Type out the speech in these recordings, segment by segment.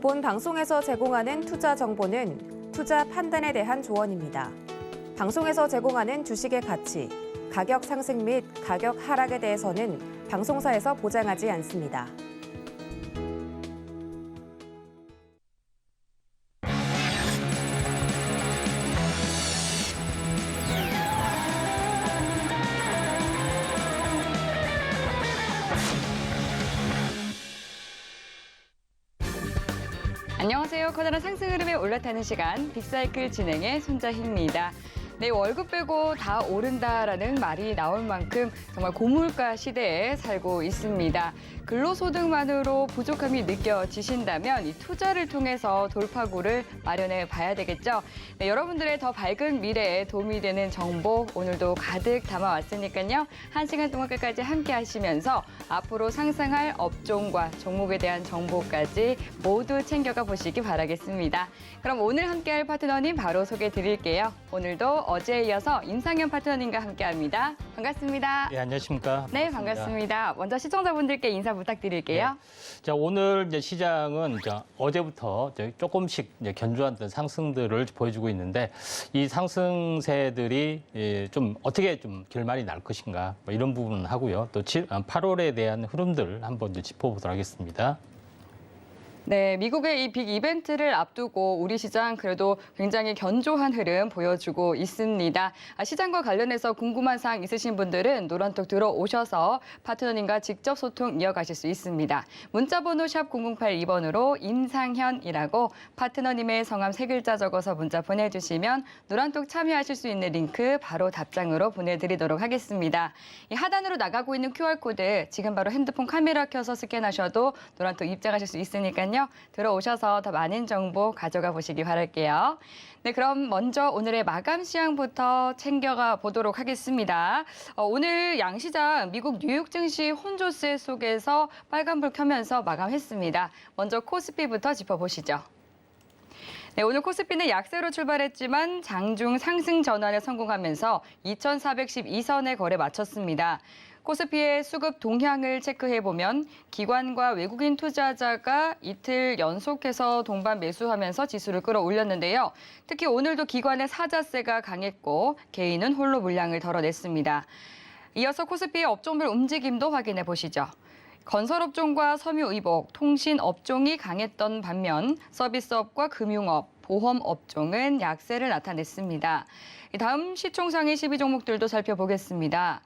본 방송에서 제공하는 투자 정보는 투자 판단에 대한 조언입니다. 방송에서 제공하는 주식의 가치, 가격 상승 및 가격 하락에 대해서는 방송사에서 보장하지 않습니다. 안녕하세요. 커다란 상승 흐름에 올라타는 시간 빅사이클 진행의 손자희입니다. 네, 월급 빼고 다 오른다라는 말이 나올 만큼 정말 고물가 시대에 살고 있습니다. 근로소득만으로 부족함이 느껴지신다면 이 투자를 통해서 돌파구를 마련해 봐야 되겠죠. 네, 여러분들의 더 밝은 미래에 도움이 되는 정보 오늘도 가득 담아왔으니까요. 1시간 동안 끝까지 함께 하시면서 앞으로 상승할 업종과 종목에 대한 정보까지 모두 챙겨가 보시기 바라겠습니다. 그럼 오늘 함께할 파트너님 바로 소개해 드릴게요. 오늘도 어제에 이어서 임상현 파트너님과 함께합니다. 반갑습니다. 네, 안녕하십니까? 네, 반갑습니다. 먼저 시청자분들께 인사 부탁드릴게요. 네. 자, 오늘 이제 시장은 어제부터 이제 조금씩 이제 견조한 상승들을 보여주고 있는데 이 상승세들이 좀 어떻게 좀 결말이 날 것인가 뭐 이런 부분 하고요. 또 8월에 대한 흐름들을 한번 이제 짚어보도록 하겠습니다. 네, 미국의 이 빅 이벤트를 앞두고 우리 시장 그래도 굉장히 견조한 흐름 보여주고 있습니다. 시장과 관련해서 궁금한 사항 있으신 분들은 노란톡 들어오셔서 파트너님과 직접 소통 이어가실 수 있습니다. 문자번호 샵 0082번으로 임상현이라고 파트너님의 성함 3글자 적어서 문자 보내주시면 노란톡 참여하실 수 있는 링크 바로 답장으로 보내드리도록 하겠습니다. 이 하단으로 나가고 있는 QR코드 지금 바로 핸드폰 카메라 켜서 스캔하셔도 노란톡 입장하실 수 있으니까요. 들어오셔서 더 많은 정보 가져가 보시기 바랄게요. 네, 그럼 먼저 오늘의 마감 시황부터 챙겨가 보도록 하겠습니다. 오늘 양시장 미국 뉴욕 증시 혼조세 속에서 빨간불 켜면서 마감했습니다. 먼저 코스피부터 짚어보시죠. 네, 오늘 코스피는 약세로 출발했지만 장중 상승 전환에 성공하면서 2,412선의 거래 마쳤습니다. 코스피의 수급 동향을 체크해보면 기관과 외국인 투자자가 이틀 연속해서 동반 매수하면서 지수를 끌어올렸는데요. 특히 오늘도 기관의 사자세가 강했고 개인은 홀로 물량을 덜어냈습니다. 이어서 코스피의 업종별 움직임도 확인해 보시죠. 건설업종과 섬유의복, 통신업종이 강했던 반면 서비스업과 금융업, 보험업종은 약세를 나타냈습니다. 다음 시총상위 12종목들도 살펴보겠습니다.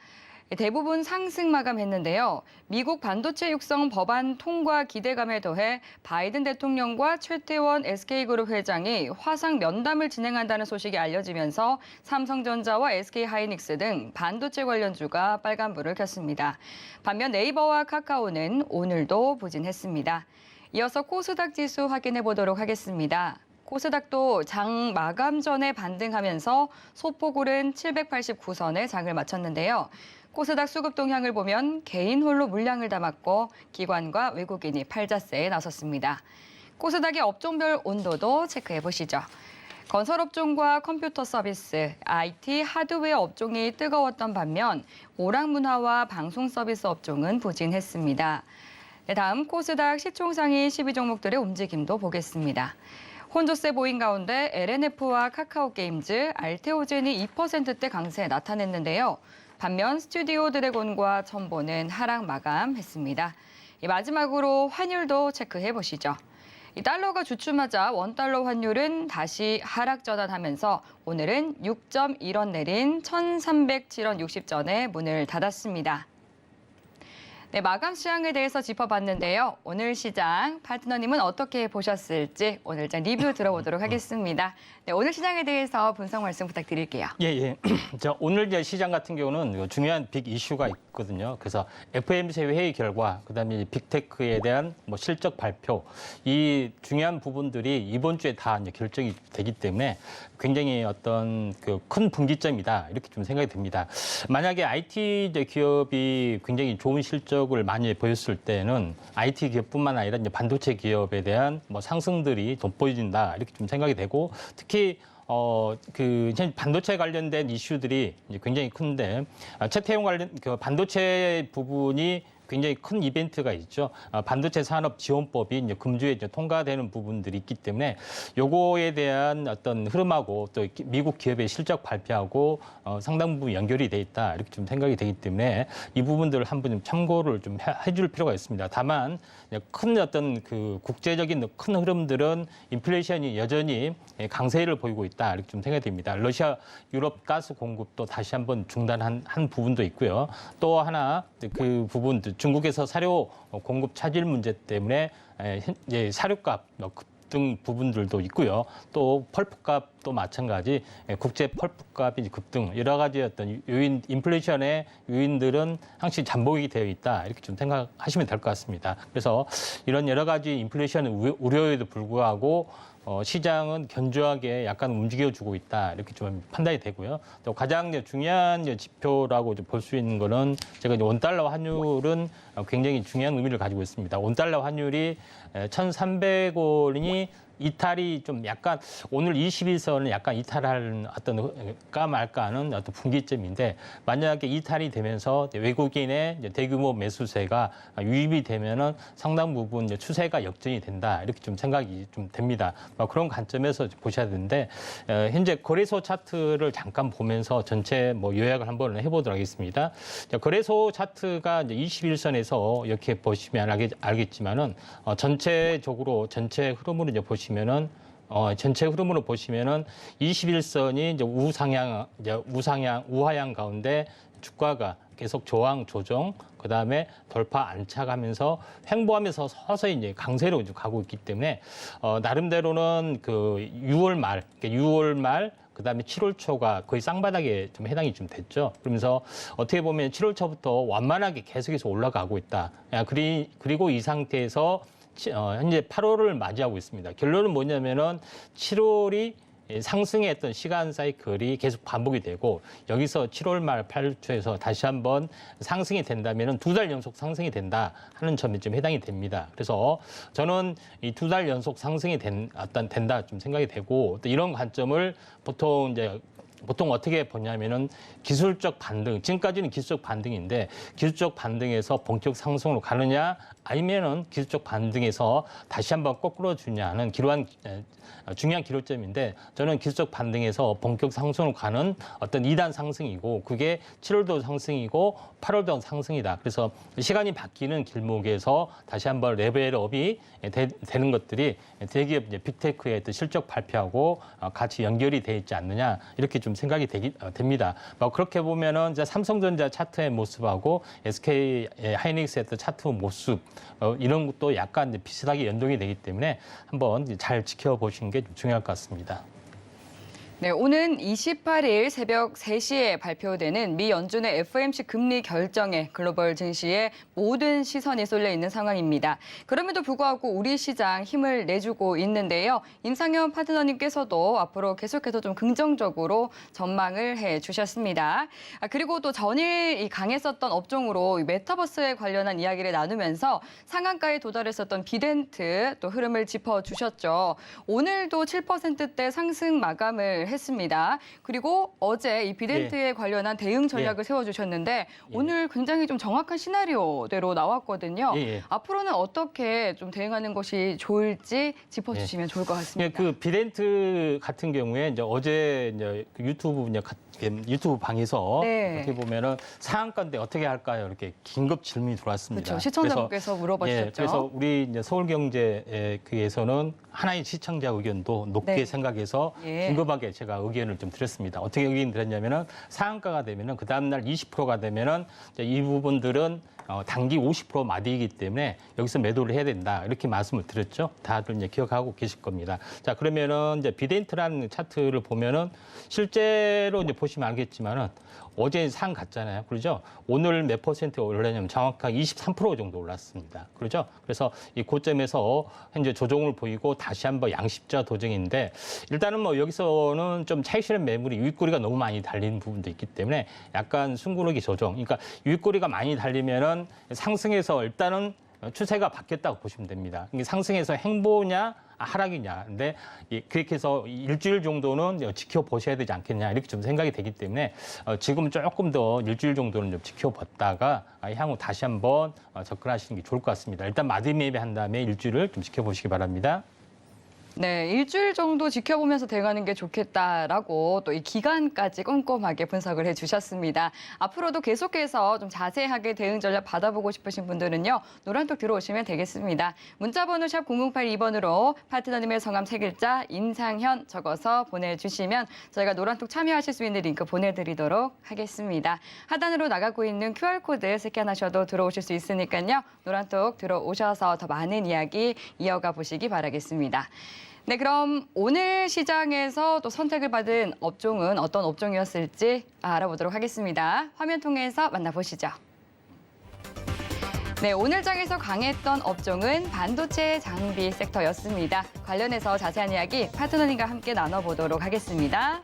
대부분 상승 마감했는데요. 미국 반도체 육성 법안 통과 기대감에 더해 바이든 대통령과 최태원 SK그룹 회장이 화상 면담을 진행한다는 소식이 알려지면서 삼성전자와 SK하이닉스 등 반도체 관련주가 빨간불을 켰습니다. 반면 네이버와 카카오는 오늘도 부진했습니다. 이어서 코스닥 지수 확인해 보도록 하겠습니다. 코스닥도 장 마감 전에 반등하면서 소폭 오른 789선에 장을 마쳤는데요. 코스닥 수급 동향을 보면 개인 홀로 물량을 담았고 기관과 외국인이 팔자세에 나섰습니다. 코스닥의 업종별 온도도 체크해 보시죠. 건설업종과 컴퓨터 서비스, IT, 하드웨어 업종이 뜨거웠던 반면 오락문화와 방송 서비스 업종은 부진했습니다. 네, 다음 코스닥 시총상위 12종목들의 움직임도 보겠습니다. 혼조세 보인 가운데 LNF와 카카오게임즈, 알테오젠이 2%대 강세 나타냈는데요. 반면 스튜디오 드래곤과 첨보는 하락 마감했습니다. 마지막으로 환율도 체크해 보시죠. 달러가 주춤하자 원달러 환율은 다시 하락 전환하면서 오늘은 6.1원 내린 1,307원 60전에 문을 닫았습니다. 네, 마감 시황에 대해서 짚어봤는데요. 오늘 시장 파트너님은 어떻게 보셨을지 오늘 리뷰 들어보도록 하겠습니다. 네, 오늘 시장에 대해서 분석 말씀 부탁드릴게요. 예. 자, 오늘 이제 시장 같은 경우는 중요한 빅 이슈가 있거든요. 그래서 FOMC 회의 결과, 그다음에 빅테크에 대한 실적 발표, 이 중요한 부분들이 이번 주에 다 이제 결정이 되기 때문에 굉장히 어떤 큰 분기점이다 이렇게 좀 생각이 듭니다. 만약에 IT 기업이 굉장히 좋은 실적을 많이 보였을 때는 IT 기업뿐만 아니라 이제 반도체 기업에 대한 상승들이 돋보여진다 이렇게 좀 생각이 되고 특히 반도체 관련된 이슈들이 굉장히 큰데 최태원 관련 반도체 부분이 굉장히 큰 이벤트가 있죠. 반도체 산업 지원법이 이제 금주에 이제 통과되는 부분들이 있기 때문에 요거에 대한 어떤 흐름하고 또 미국 기업의 실적 발표하고 상당 부분 연결이 돼 있다 이렇게 좀 생각이 되기 때문에 이 부분들을 한번 좀 참고를 좀 해줄 필요가 있습니다. 다만 큰 어떤 그 국제적인 큰 흐름들은 인플레이션이 여전히 강세를 보이고 있다 이렇게 좀 생각이 됩니다. 러시아 유럽 가스 공급도 다시 한번 중단한 부분도 있고요. 또 하나 그 부분 중국에서 사료 공급 차질 문제 때문에 이제 사료값 급등 부분들도 있고요. 또 펄프값도 마찬가지 국제 펄프값이 급등 여러 가지 어떤 요인 인플레이션의 요인들은 항상 잠복이 되어 있다 이렇게 좀 생각하시면 될 것 같습니다. 그래서 이런 여러 가지 인플레이션 우려에도 불구하고 시장은 견조하게 약간 움직여주고 있다 이렇게 좀 판단이 되고요. 또 가장 중요한 지표라고 볼 수 있는 거는 제가 원달러 환율은 굉장히 중요한 의미를 가지고 있습니다. 원달러 환율이 1,300원이 이탈이 좀 약간 오늘 21선을 약간 이탈할 어떤 말까 하는 어떤 분기점인데 만약에 이탈이 되면서 외국인의 대규모 매수세가 유입이 되면은 상당 부분 추세가 역전이 된다 이렇게 좀 생각이 좀 됩니다. 그런 관점에서 보셔야 되는데 현재 거래소 차트를 잠깐 보면서 전체 요약을 한번 해보도록 하겠습니다. 거래소 차트가 이제 21선에서 이렇게 보시면 알겠지만은 전체적으로 전체 흐름으로 이제 보시면은 전체 흐름으로 보시면은 21선이 이제 우하향 가운데 주가가 계속 저항 조정, 그 다음에 돌파 안착하면서 횡보하면서 서서히 이제 강세로 이제 가고 있기 때문에 나름대로는 그 6월 말 그다음에 7월 초가 거의 쌍바닥에 좀 해당이 좀 됐죠. 그러면서 어떻게 보면 7월 초부터 완만하게 계속해서 올라가고 있다. 그리고 이 상태에서 현재 8월을 맞이하고 있습니다. 결론은 뭐냐면은 7월이 상승의 어떤 시간 사이클이 계속 반복이 되고 여기서 7월 말 8초에서 다시 한번 상승이 된다면은 2달 연속 상승이 된다 하는 점에 좀 해당이 됩니다. 그래서 저는 이 2달 연속 상승이 된다 좀 생각이 되고 또 이런 관점을 보통 어떻게 보냐면은 기술적 반등, 지금까지는 기술적 반등인데 기술적 반등에서 본격 상승으로 가느냐 아니면은 기술적 반등에서 다시 한번 거꾸로 주냐는 중요한 기로점인데 저는 기술적 반등에서 본격 상승으로 가는 어떤 2단 상승이고 그게 7월도 상승이고 8월도 상승이다. 그래서 시간이 바뀌는 길목에서 다시 한번 레벨업이 되는 것들이 대기업 빅테크의 실적 발표하고 같이 연결이 돼 있지 않느냐 이렇게 좀 생각이 됩니다. 그렇게 보면은 이제 삼성전자 차트의 모습하고 SK 하이닉스의 차트 모습 이런 것도 약간 이제 비슷하게 연동이 되기 때문에 한번 잘 지켜보시는 게 중요할 것 같습니다. 네, 오는 28일 새벽 3시에 발표되는 미 연준의 FOMC 금리 결정에 글로벌 증시에 모든 시선이 쏠려 있는 상황입니다. 그럼에도 불구하고 우리 시장 힘을 내주고 있는데요. 임상현 파트너님께서도 앞으로 계속해서 좀 긍정적으로 전망을 해주셨습니다. 그리고 또 전일 강했었던 업종으로 메타버스에 관련한 이야기를 나누면서 상한가에 도달했었던 비덴트 또 흐름을 짚어주셨죠. 오늘도 7%대 상승 마감을 했습니다. 그리고 어제 이 비덴트에 관련한 대응 전략을 세워주셨는데 오늘 굉장히 좀 정확한 시나리오대로 나왔거든요. 앞으로는 어떻게 좀 대응하는 것이 좋을지 짚어주시면 좋을 것 같습니다. 그 비덴트 같은 경우에 이제 어제 이제 유튜브 방에서 어떻게 보면은 상한가인데 어떻게 할까요? 이렇게 긴급 질문이 들어왔습니다. 그렇죠. 시청자분께서 물어봐 주셨죠. 그래서 우리 이제 서울경제에서는 하나의 시청자 의견도 높게 생각해서 긴급하게 제가 의견을 좀 드렸습니다. 어떻게 의견을 드렸냐면은 상한가가 되면은 그 다음날 20%가 되면은 이 부분들은 단기 50% 마디이기 때문에 여기서 매도를 해야 된다 이렇게 말씀을 드렸죠. 다들 이제 기억하고 계실 겁니다. 자 그러면은 이제 비덴트라는 차트를 보면은 실제로 이제 보시면 알겠지만은 어제 상 갔잖아요. 그렇죠? 오늘 몇 퍼센트 올랐냐면 정확하게 23% 정도 올랐습니다. 그렇죠? 그래서 이 고점에서 현재 조정을 보이고 다시 한번 양십자 도정인데 일단은 여기서는 좀 차익실현 매물이 윗꼬리가 너무 많이 달리는 부분도 있기 때문에 약간 숨고르기 조정. 그러니까 윗꼬리가 많이 달리면은 상승해서 일단은 추세가 바뀌었다고 보시면 됩니다. 이게 상승해서 행보냐 하락이냐. 근데 그렇게 해서 일주일 정도는 지켜보셔야 되지 않겠냐 이렇게 좀 생각이 되기 때문에 지금 조금 더 일주일 정도는 좀 지켜봤다가 향후 다시 한번 접근하시는 게 좋을 것 같습니다. 일단 마디 매매한 다음에 일주일을 좀 지켜보시기 바랍니다. 네, 일주일 정도 지켜보면서 대응하는 게 좋겠다라고 또 이 기간까지 꼼꼼하게 분석을 해주셨습니다. 앞으로도 계속해서 좀 자세하게 대응 전략 받아보고 싶으신 분들은요, 노란톡 들어오시면 되겠습니다. 문자번호 샵 0082번으로 파트너님의 성함 3글자 인상현 적어서 보내주시면 저희가 노란톡 참여하실 수 있는 링크 보내드리도록 하겠습니다. 하단으로 나가고 있는 QR코드 스캔하셔도 들어오실 수 있으니까요, 노란톡 들어오셔서 더 많은 이야기 이어가 보시기 바라겠습니다. 네, 그럼 오늘 시장에서 또 선택을 받은 업종은 어떤 업종이었을지 알아보도록 하겠습니다. 화면 통해서 만나보시죠. 네, 오늘 장에서 강했던 업종은 반도체 장비 섹터였습니다. 관련해서 자세한 이야기 파트너님과 함께 나눠보도록 하겠습니다.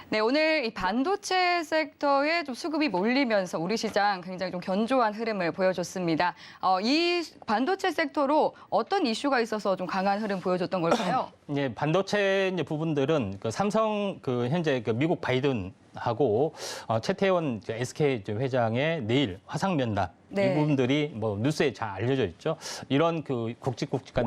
네, 오늘 이 반도체 섹터에 좀 수급이 몰리면서 우리 시장 굉장히 좀 견조한 흐름을 보여줬습니다. 이 반도체 섹터로 어떤 이슈가 있어서 좀 강한 흐름 보여줬던 걸까요? 예, 반도체 이제 부분들은 그 삼성 현재 미국 바이든하고 최태원 SK 회장의 내일 화상 면담 네. 이 부분들이 뭐 뉴스에 잘 알려져 있죠. 이런 굵직굵직한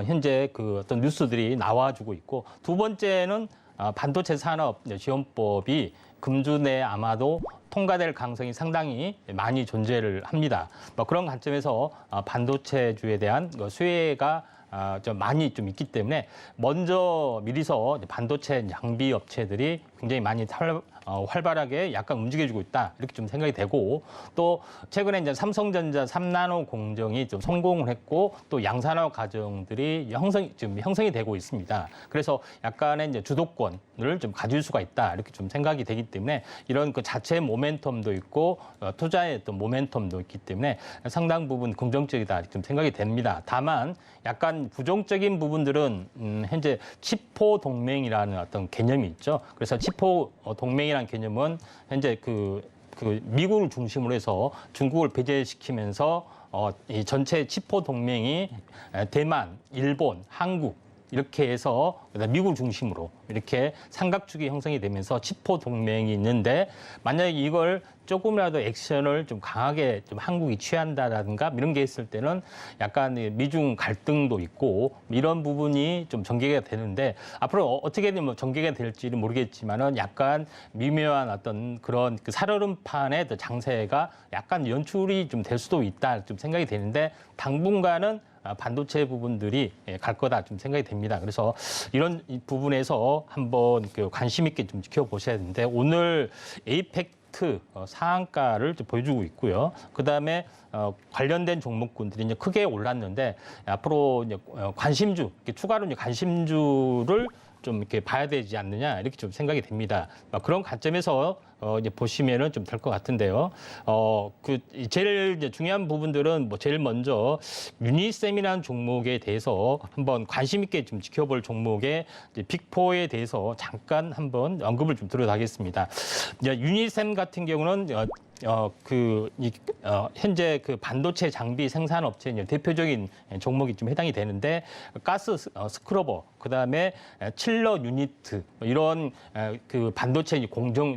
현재 어떤 뉴스들이 나와주고 있고 두 번째는 반도체 산업 지원법이 금주 내에 아마도 통과될 가능성이 상당히 많이 존재를 합니다. 그런 관점에서 반도체주에 대한 수혜가 좀 많이 좀 있기 때문에 먼저 미리서 반도체 장비 업체들이 굉장히 많이 활발하게 약간 움직여주고 있다 이렇게 좀 생각이 되고 또 최근에 이제 삼성전자 3나노 공정이 좀 성공을 했고 또 양산화 과정들이 형성이 되고 있습니다. 그래서 약간의 이제 주도권을 좀 가질 수가 있다 이렇게 좀 생각이 되기 때문에 이런 그 자체 모멘텀도 있고 투자의 어떤 모멘텀도 있기 때문에 상당 부분 긍정적이다 이렇게 좀 생각이 됩니다. 다만 약간 부정적인 부분들은 현재 치포 동맹이라는 어떤 개념이 있죠. 그래서 치포 동맹이라는 개념은 현재 미국을 중심으로 해서 중국을 배제시키면서 이 전체 치포 동맹이 대만, 일본, 한국 이렇게 해서 미국을 중심으로 이렇게 삼각축이 형성이 되면서 치포 동맹이 있는데 만약에 이걸 조금이라도 액션을 좀 강하게 좀 한국이 취한다라든가 이런 게 있을 때는 약간 미중 갈등도 있고 이런 부분이 좀 전개가 되는데 앞으로 어떻게 되면 전개가 될지는 모르겠지만은 약간 미묘한 어떤 그런 살얼음판의 장세가 약간 연출이 좀 될 수도 있다 좀 생각이 되는데 당분간은 반도체 부분들이 갈 거다 좀 생각이 됩니다. 그래서 이런 부분에서 한번 관심 있게 좀 지켜보셔야 되는데 오늘 에이펙트 상한가를 보여주고 있고요. 그다음에 관련된 종목군들이 이제 크게 올랐는데 앞으로 이제 관심주 추가로 이제 관심주를 좀 이렇게 봐야 되지 않느냐 이렇게 좀 생각이 됩니다. 그런 관점에서 이제 보시면은 좀 될 것 같은데요. 제일 이제 중요한 부분들은 제일 먼저 유니셈이라는 종목에 대해서 한번 관심 있게 좀 지켜볼 종목의 이제 빅4에 대해서 잠깐 한번 언급을 좀 드려가겠습니다. 유니셈 같은 경우는 현재 반도체 장비 생산 업체 대표적인 종목이 좀 해당이 되는데 가스 스크러버, 그다음에 칠러 유니트 이런 반도체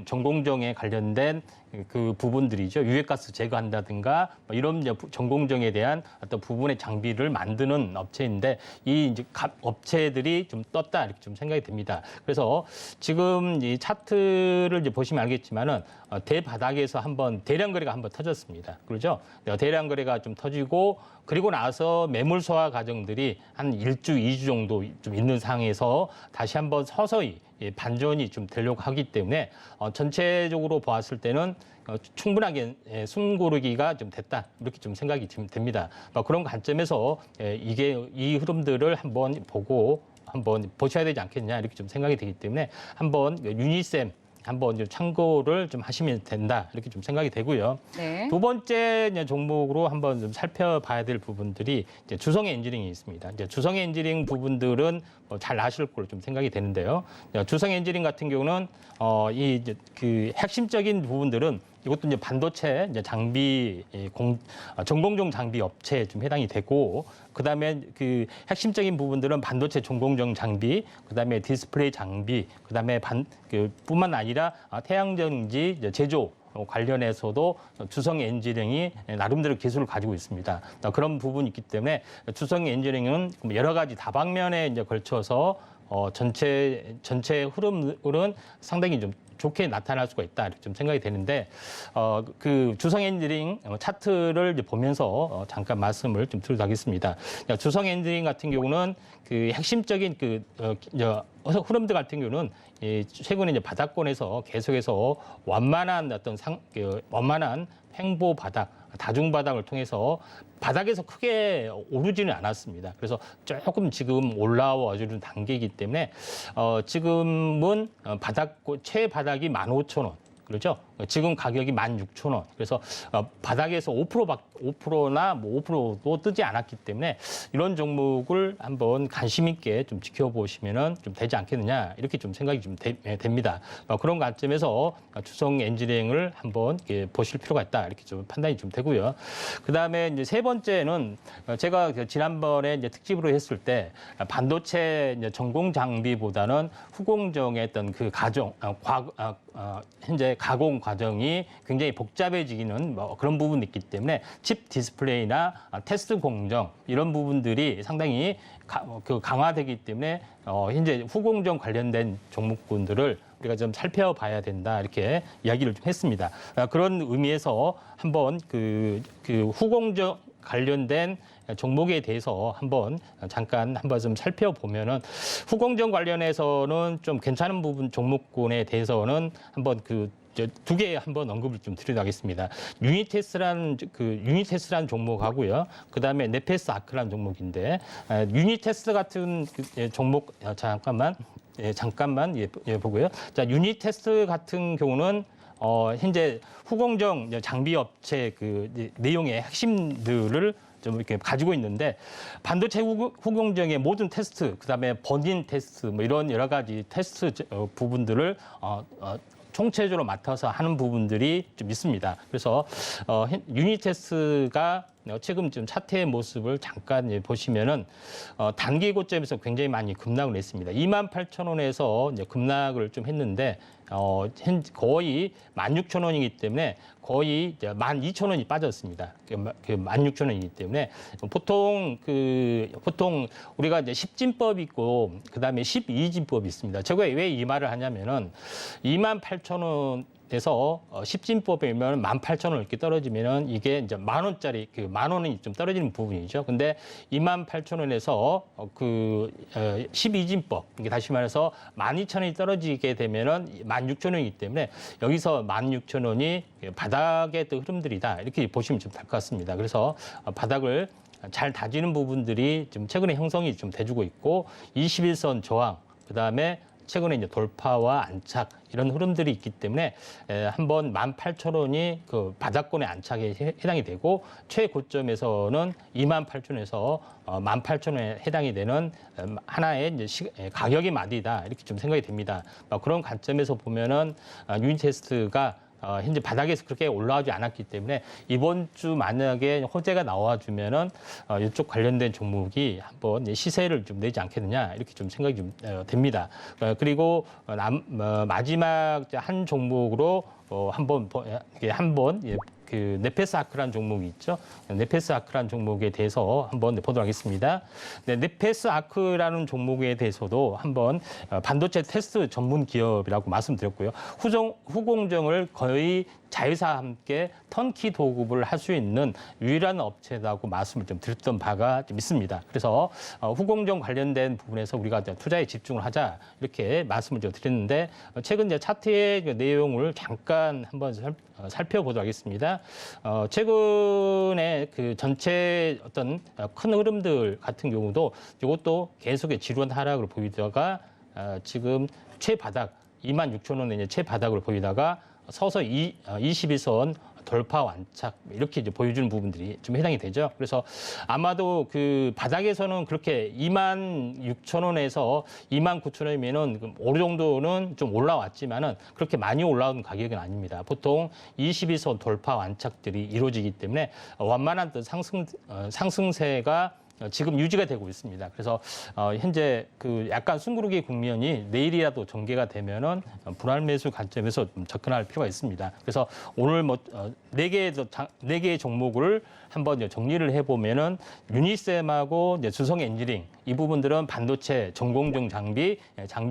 전공정에 관련된 그 부분들이죠. 유해가스 제거한다든가 이런 전공정에 대한 어떤 부분의 장비를 만드는 업체인데 이 이제 업체들이 좀 떴다 이렇게 좀 생각이 됩니다. 그래서 지금 이 차트를 이제 보시면 알겠지만은 대바닥에서 한번 대량 거래가 한번 터졌습니다. 그렇죠? 대량 거래가 좀 터지고 그리고 나서 매물 소화 과정들이 한 1주, 2주 정도 좀 있는 상황에서 다시 한번 서서히 반전이 좀 되려고 하기 때문에 전체적으로 보았을 때는 충분하게 숨고르기가 좀 됐다 이렇게 좀 생각이 됩니다. 그런 관점에서 이 흐름들을 한번 보셔야 되지 않겠냐 이렇게 좀 생각이 되기 때문에 한번 유니셈 한번 좀 참고를 좀 하시면 된다 이렇게 좀 생각이 되고요. 네. 두 번째 종목으로 한번 좀 살펴봐야 될 부분들이 이제 주성 엔지닝이 있습니다. 이제 주성 엔지닝 부분들은 잘 아실 걸로 좀 생각이 되는데요. 주성 엔지닝 같은 경우는 핵심적인 부분들은 이것도 이제 반도체 이제 장비 전공정 장비 업체에 좀 해당이 되고, 그다음에 그 핵심적인 부분들은 반도체 전공정 장비, 그다음에 디스플레이 장비, 그다음에 뿐만 아니라 태양전지 제조 관련해서도 주성 엔지니어링이 나름대로 기술을 가지고 있습니다. 그런 부분이 있기 때문에 주성 엔지니어링은 여러 가지 다방면에 이제 걸쳐서 전체 흐름은 상당히 좀 좋게 나타날 수가 있다 이렇게 좀 생각이 되는데, 그 주성 엔지니어링 차트를 이제 보면서 잠깐 말씀을 좀 드리도록 하겠습니다. 주성 엔지니어링 같은 경우는 그 핵심적인 흐름들 같은 경우는 최근에 이제 바닥권에서 계속해서 완만한 완만한 횡보 바닥, 다중 바닥을 통해서 바닥에서 크게 오르지는 않았습니다. 그래서 조금 지금 올라와 주는 단계이기 때문에 지금은 최바닥이 15,000원. 그렇죠? 지금 가격이 16,000원. 그래서 바닥에서 5%나 뭐 5%도 뜨지 않았기 때문에 이런 종목을 한번 관심 있게 좀 지켜보시면은 좀 되지 않겠느냐 이렇게 좀 생각이 좀 됩니다. 그런 관점에서 주성 엔지니어링을 한번 보실 필요가 있다 이렇게 좀 판단이 좀 되고요. 그 다음에 이제 세 번째는 제가 지난번에 이제 특집으로 했을 때 반도체 이제 전공 장비보다는 후공정의 어떤 그 현재 가공 과정이 굉장히 복잡해지기는 그런 부분이 있기 때문에 칩 디스플레이나 테스트 공정 이런 부분들이 상당히 강화되기 때문에 현재 후공정 관련된 종목군들을 우리가 좀 살펴봐야 된다 이렇게 이야기를 좀 했습니다. 그런 의미에서 한번 그 후공정 관련된 종목에 대해서 잠깐 좀 살펴보면은, 후공정 관련해서는 좀 괜찮은 부분 종목군에 대해서는 한번 두 개 한번 언급을 좀 드리도록 하겠습니다. 유니테스라는 종목하고요. 그다음에 네페스 아크라는 종목인데, 유니테스 같은 종목 잠깐만 보고요. 자, 유니테스 같은 경우는 현재 후공정 장비 업체 내용의 핵심들을 좀 이렇게 가지고 있는데, 반도체 후공정의 모든 테스트, 그다음에 번진 테스트, 뭐 이런 여러 가지 테스트 부분들을 총체적으로 맡아서 하는 부분들이 좀 있습니다. 그래서 유니테스가 최근 좀 차트의 모습을 잠깐 보시면은 단기 고점에서 굉장히 많이 급락을 했습니다. 28,000원에서 이제 급락을 좀 했는데 거의 16,000원이기 때문에 거의 12,000원이 빠졌습니다. 16,000원이기 때문에 보통 우리가 이제 10진법이 있고 그다음에 12진법이 있습니다. 제가 왜 이 말을 하냐면은 28,000원에서 10진법이면 18,000원 이렇게 떨어지면은 이게 이제 10,000원짜리 10,000원이 좀 떨어지는 부분이죠. 근데 28,000원에서 12진법, 이게 다시 말해서 12,000원이 떨어지게 되면은 16,000원이기 때문에 여기서 16,000원이 바닥의 또 흐름들이다 이렇게 보시면 좀 될 것 같습니다. 그래서 바닥을 잘 다지는 부분들이 좀 최근에 형성이 좀 돼주고 있고, 21선 저항, 그다음에 최근에 이제 돌파와 안착 이런 흐름들이 있기 때문에 한번 18,000원이 그 바닥권의 안착에 해당이 되고, 최고점에서는 28,000원에서 18,000원에 해당이 되는 하나의 이제 가격의 마디다 이렇게 좀 생각이 됩니다. 그런 관점에서 보면은 유니테스트가 현재 바닥에서 그렇게 올라오지 않았기 때문에 이번 주 만약에 호재가 나와주면은 이쪽 관련된 종목이 한번 시세를 좀 내지 않겠느냐 이렇게 좀 생각이 좀 됩니다. 그리고 마지막 한 종목으로 한번 그 네페스 아크라는 종목이 있죠. 네페스 아크라는 종목에 대해서 한번 보도록 하겠습니다. 네, 네페스 아크라는 종목에 대해서도 한번 반도체 테스트 전문 기업이라고 말씀드렸고요. 후공정을 거의 자회사와 함께 턴키 도급을 할 수 있는 유일한 업체라고 말씀을 좀 드렸던 바가 좀 있습니다. 그래서 후공정 관련된 부분에서 우리가 투자에 집중을 하자 이렇게 말씀을 좀 드렸는데, 최근 이제 차트의 내용을 잠깐 한번 살펴보도록 하겠습니다. 최근에 그 전체 어떤 큰 흐름들 같은 경우도 이것도 계속의 지루한 하락을 보이다가 지금 최바닥 26,000원의 최바닥을 보이다가 서서 21선 돌파 완착 이렇게 이제 보여주는 부분들이 좀 해당이 되죠. 그래서 아마도 그 바닥에서는 그렇게 26,000원에서 29,000원이면은 어느 정도는 좀 올라왔지만은 그렇게 많이 올라온 가격은 아닙니다. 보통 22선 돌파 완착들이 이루어지기 때문에 완만한 상승세가 지금 유지가 되고 있습니다. 그래서 현재 그 약간 숨구르기 국면이 내일이라도 전개가 되면은 분할 매수 관점에서 좀 접근할 필요가 있습니다. 그래서 오늘 뭐 네 개의 종목을 한번 정리를 해보면은 유니셈하고 주성 엔지닝 이 부분들은 반도체 전공정 장비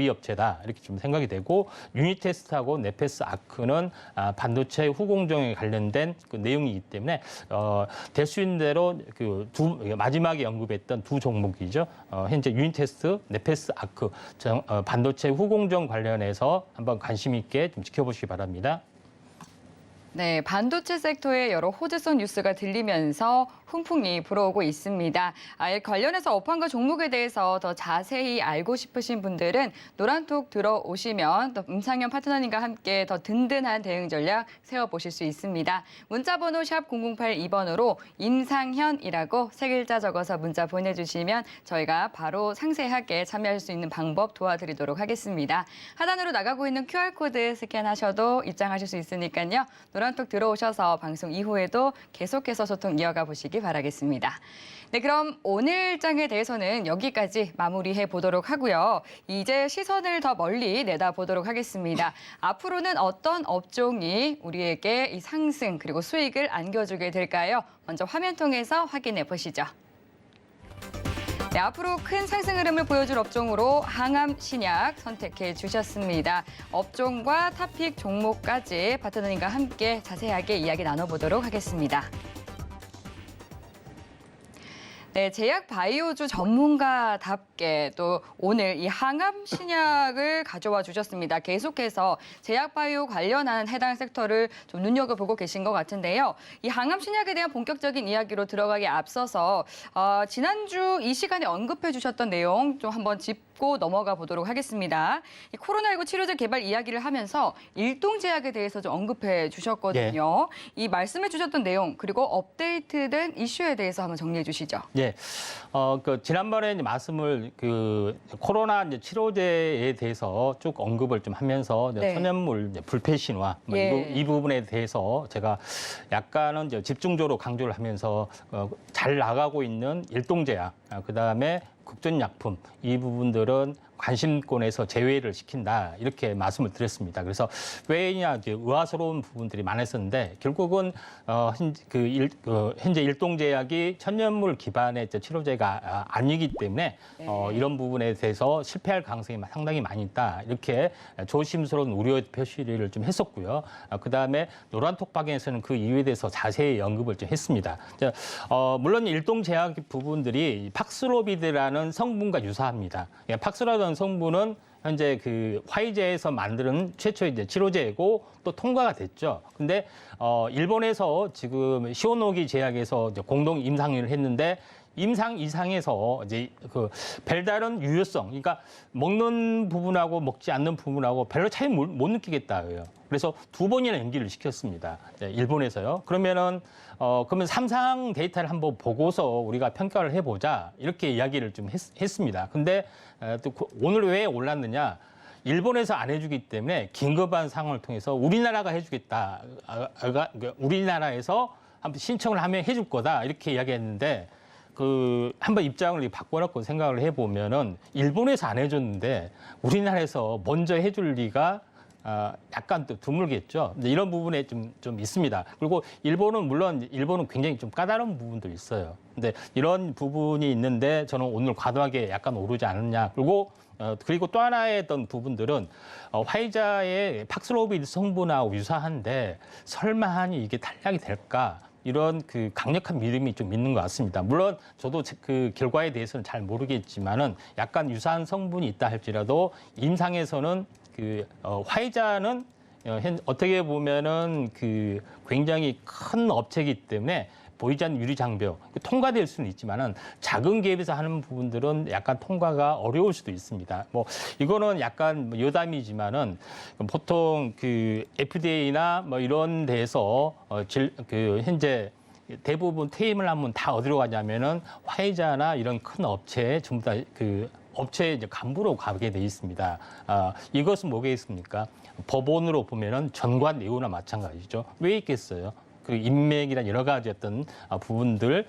업체다 이렇게 좀 생각이 되고 유니테스트하고 네페스 아크는 반도체 후공정에 관련된 그 내용이기 때문에 될 수 있는 대로 그 마지막에 언급했던 두 종목이죠. 현재 유니테스트, 네페스 아크 반도체 후공정 관련해서 한번 관심 있게 좀 지켜보시기 바랍니다. 네, 반도체 섹터에 여러 호재성 뉴스가 들리면서 훈풍이 불어오고 있습니다. 관련해서 업황과 종목에 대해서 더 자세히 알고 싶으신 분들은 노란톡 들어오시면 또 임상현 파트너님과 함께 더 든든한 대응 전략 세워보실 수 있습니다. 문자번호 샵 0082번으로 임상현이라고 세 글자 적어서 문자 보내주시면 저희가 바로 상세하게 참여할 수 있는 방법 도와드리도록 하겠습니다. 하단으로 나가고 있는 QR코드 스캔하셔도 입장하실 수 있으니까요. 노란톡 들어오셔서 방송 이후에도 계속해서 소통 이어가 보시기 바라겠습니다. 네, 그럼 오늘 장에 대해서는 여기까지 마무리해 보도록 하고요. 이제 시선을 더 멀리 내다보도록 하겠습니다. 앞으로는 어떤 업종이 우리에게 이 상승 그리고 수익을 안겨주게 될까요? 먼저 화면 통해서 확인해 보시죠. 네, 앞으로 큰 상승 흐름을 보여줄 업종으로 항암 신약 선택해 주셨습니다. 업종과 탑픽 종목까지 파트너님과 함께 자세하게 이야기 나눠보도록 하겠습니다. 네, 제약 바이오주 전문가답게 또 오늘 이 항암 신약을 가져와 주셨습니다. 계속해서 제약 바이오 관련한 해당 섹터를 좀 눈여겨보고 계신 것 같은데요. 이 항암 신약에 대한 본격적인 이야기로 들어가기 앞서서 지난주 이 시간에 언급해 주셨던 내용 좀 한번 짚고 넘어가 보도록 하겠습니다. 이 코로나19 치료제 개발 이야기를 하면서 일동제약에 대해서 좀 언급해 주셨거든요. 이 말씀해 주셨던 내용 그리고 업데이트된 이슈에 대해서 한번 정리해 주시죠. 예. 지난번에 이제 말씀을 코로나 이제 치료제에 대해서 쭉 언급을 좀 하면서 네. 천연물 이제 불패신화 뭐 예. 이 부분에 대해서 제가 약간은 이제 집중적으로 강조를 하면서 잘 나가고 있는 일동제약, 그다음에 국전약품 이 부분들은 관심권에서 제외를 시킨다 이렇게 말씀을 드렸습니다. 그래서 왜냐 이제 의아스러운 부분들이 많았었는데 결국은 현재 일동제약이 천연물 기반의 치료제가 아니기 때문에 이런 부분에 대해서 실패할 가능성이 상당히 많이 있다 이렇게 조심스러운 우려 표시를 좀 했었고요. 그다음에 노란톡방에서는 그 이유에 대해서 자세히 언급을 좀 했습니다. 물론 일동제약 부분들이 팍스로비드라는 성분과 유사합니다. 팍스로비드 성분은 현재 그 화이자에서 만드는 최초의 이제 치료제이고 또 통과가 됐죠. 근데 일본에서 지금 시오노기 제약에서 이제 공동 임상을 했는데 임상 이상에서 이제 그 별다른 유효성, 그러니까 먹는 부분하고 먹지 않는 부분하고 별로 차이 못 느끼겠다고요. 그래서 2번이나 연기를 시켰습니다. 일본에서요. 그러면 3상 데이터를 한번 보고서 우리가 평가를 해보자 이렇게 이야기를 좀 했습니다. 근데 또 오늘 왜 올랐느냐? 일본에서 안 해주기 때문에 긴급한 상황을 통해서 우리나라가 해주겠다. 우리나라에서 한번 신청을 하면 해줄 거다 이렇게 이야기했는데. 한번 입장을 바꿔놓고 생각을 해보면은 일본에서 안 해줬는데 우리나라에서 먼저 해줄 리가 약간 또 드물겠죠. 이런 부분에 좀 있습니다. 그리고 일본은 굉장히 좀 까다로운 부분도 있어요. 근데 이런 부분이 있는데 저는 오늘 과도하게 약간 오르지 않느냐. 그리고 또 하나의 어떤 부분들은 화이자의 팍스로비드 성분하고 유사한데 설마하니 이게 탄약이 될까? 이런 그 강력한 믿음이 좀 있는 것 같습니다. 물론 저도 그 결과에 대해서는 잘 모르겠지만은 약간 유사한 성분이 있다 할지라도 임상에서는 화이자는 어떻게 보면은 그 굉장히 큰 업체이기 때문에 보이지 않는 유리 장벽 통과될 수는 있지만은 작은 기업에서 하는 부분들은 약간 통과가 어려울 수도 있습니다. 뭐 이거는 약간 여담이지만은 보통 그 FDA나 뭐 이런 데서 그 현재 대부분 퇴임을 하면 다 어디로 가냐면은 화이자나 이런 큰 업체에 전부 다 그 업체의 이제 간부로 가게 돼 있습니다. 이것은 뭐겠습니까? 법원으로 보면은 전관 내우나 마찬가지죠. 왜 있겠어요? 그 인맥이나 여러 가지 어떤 부분들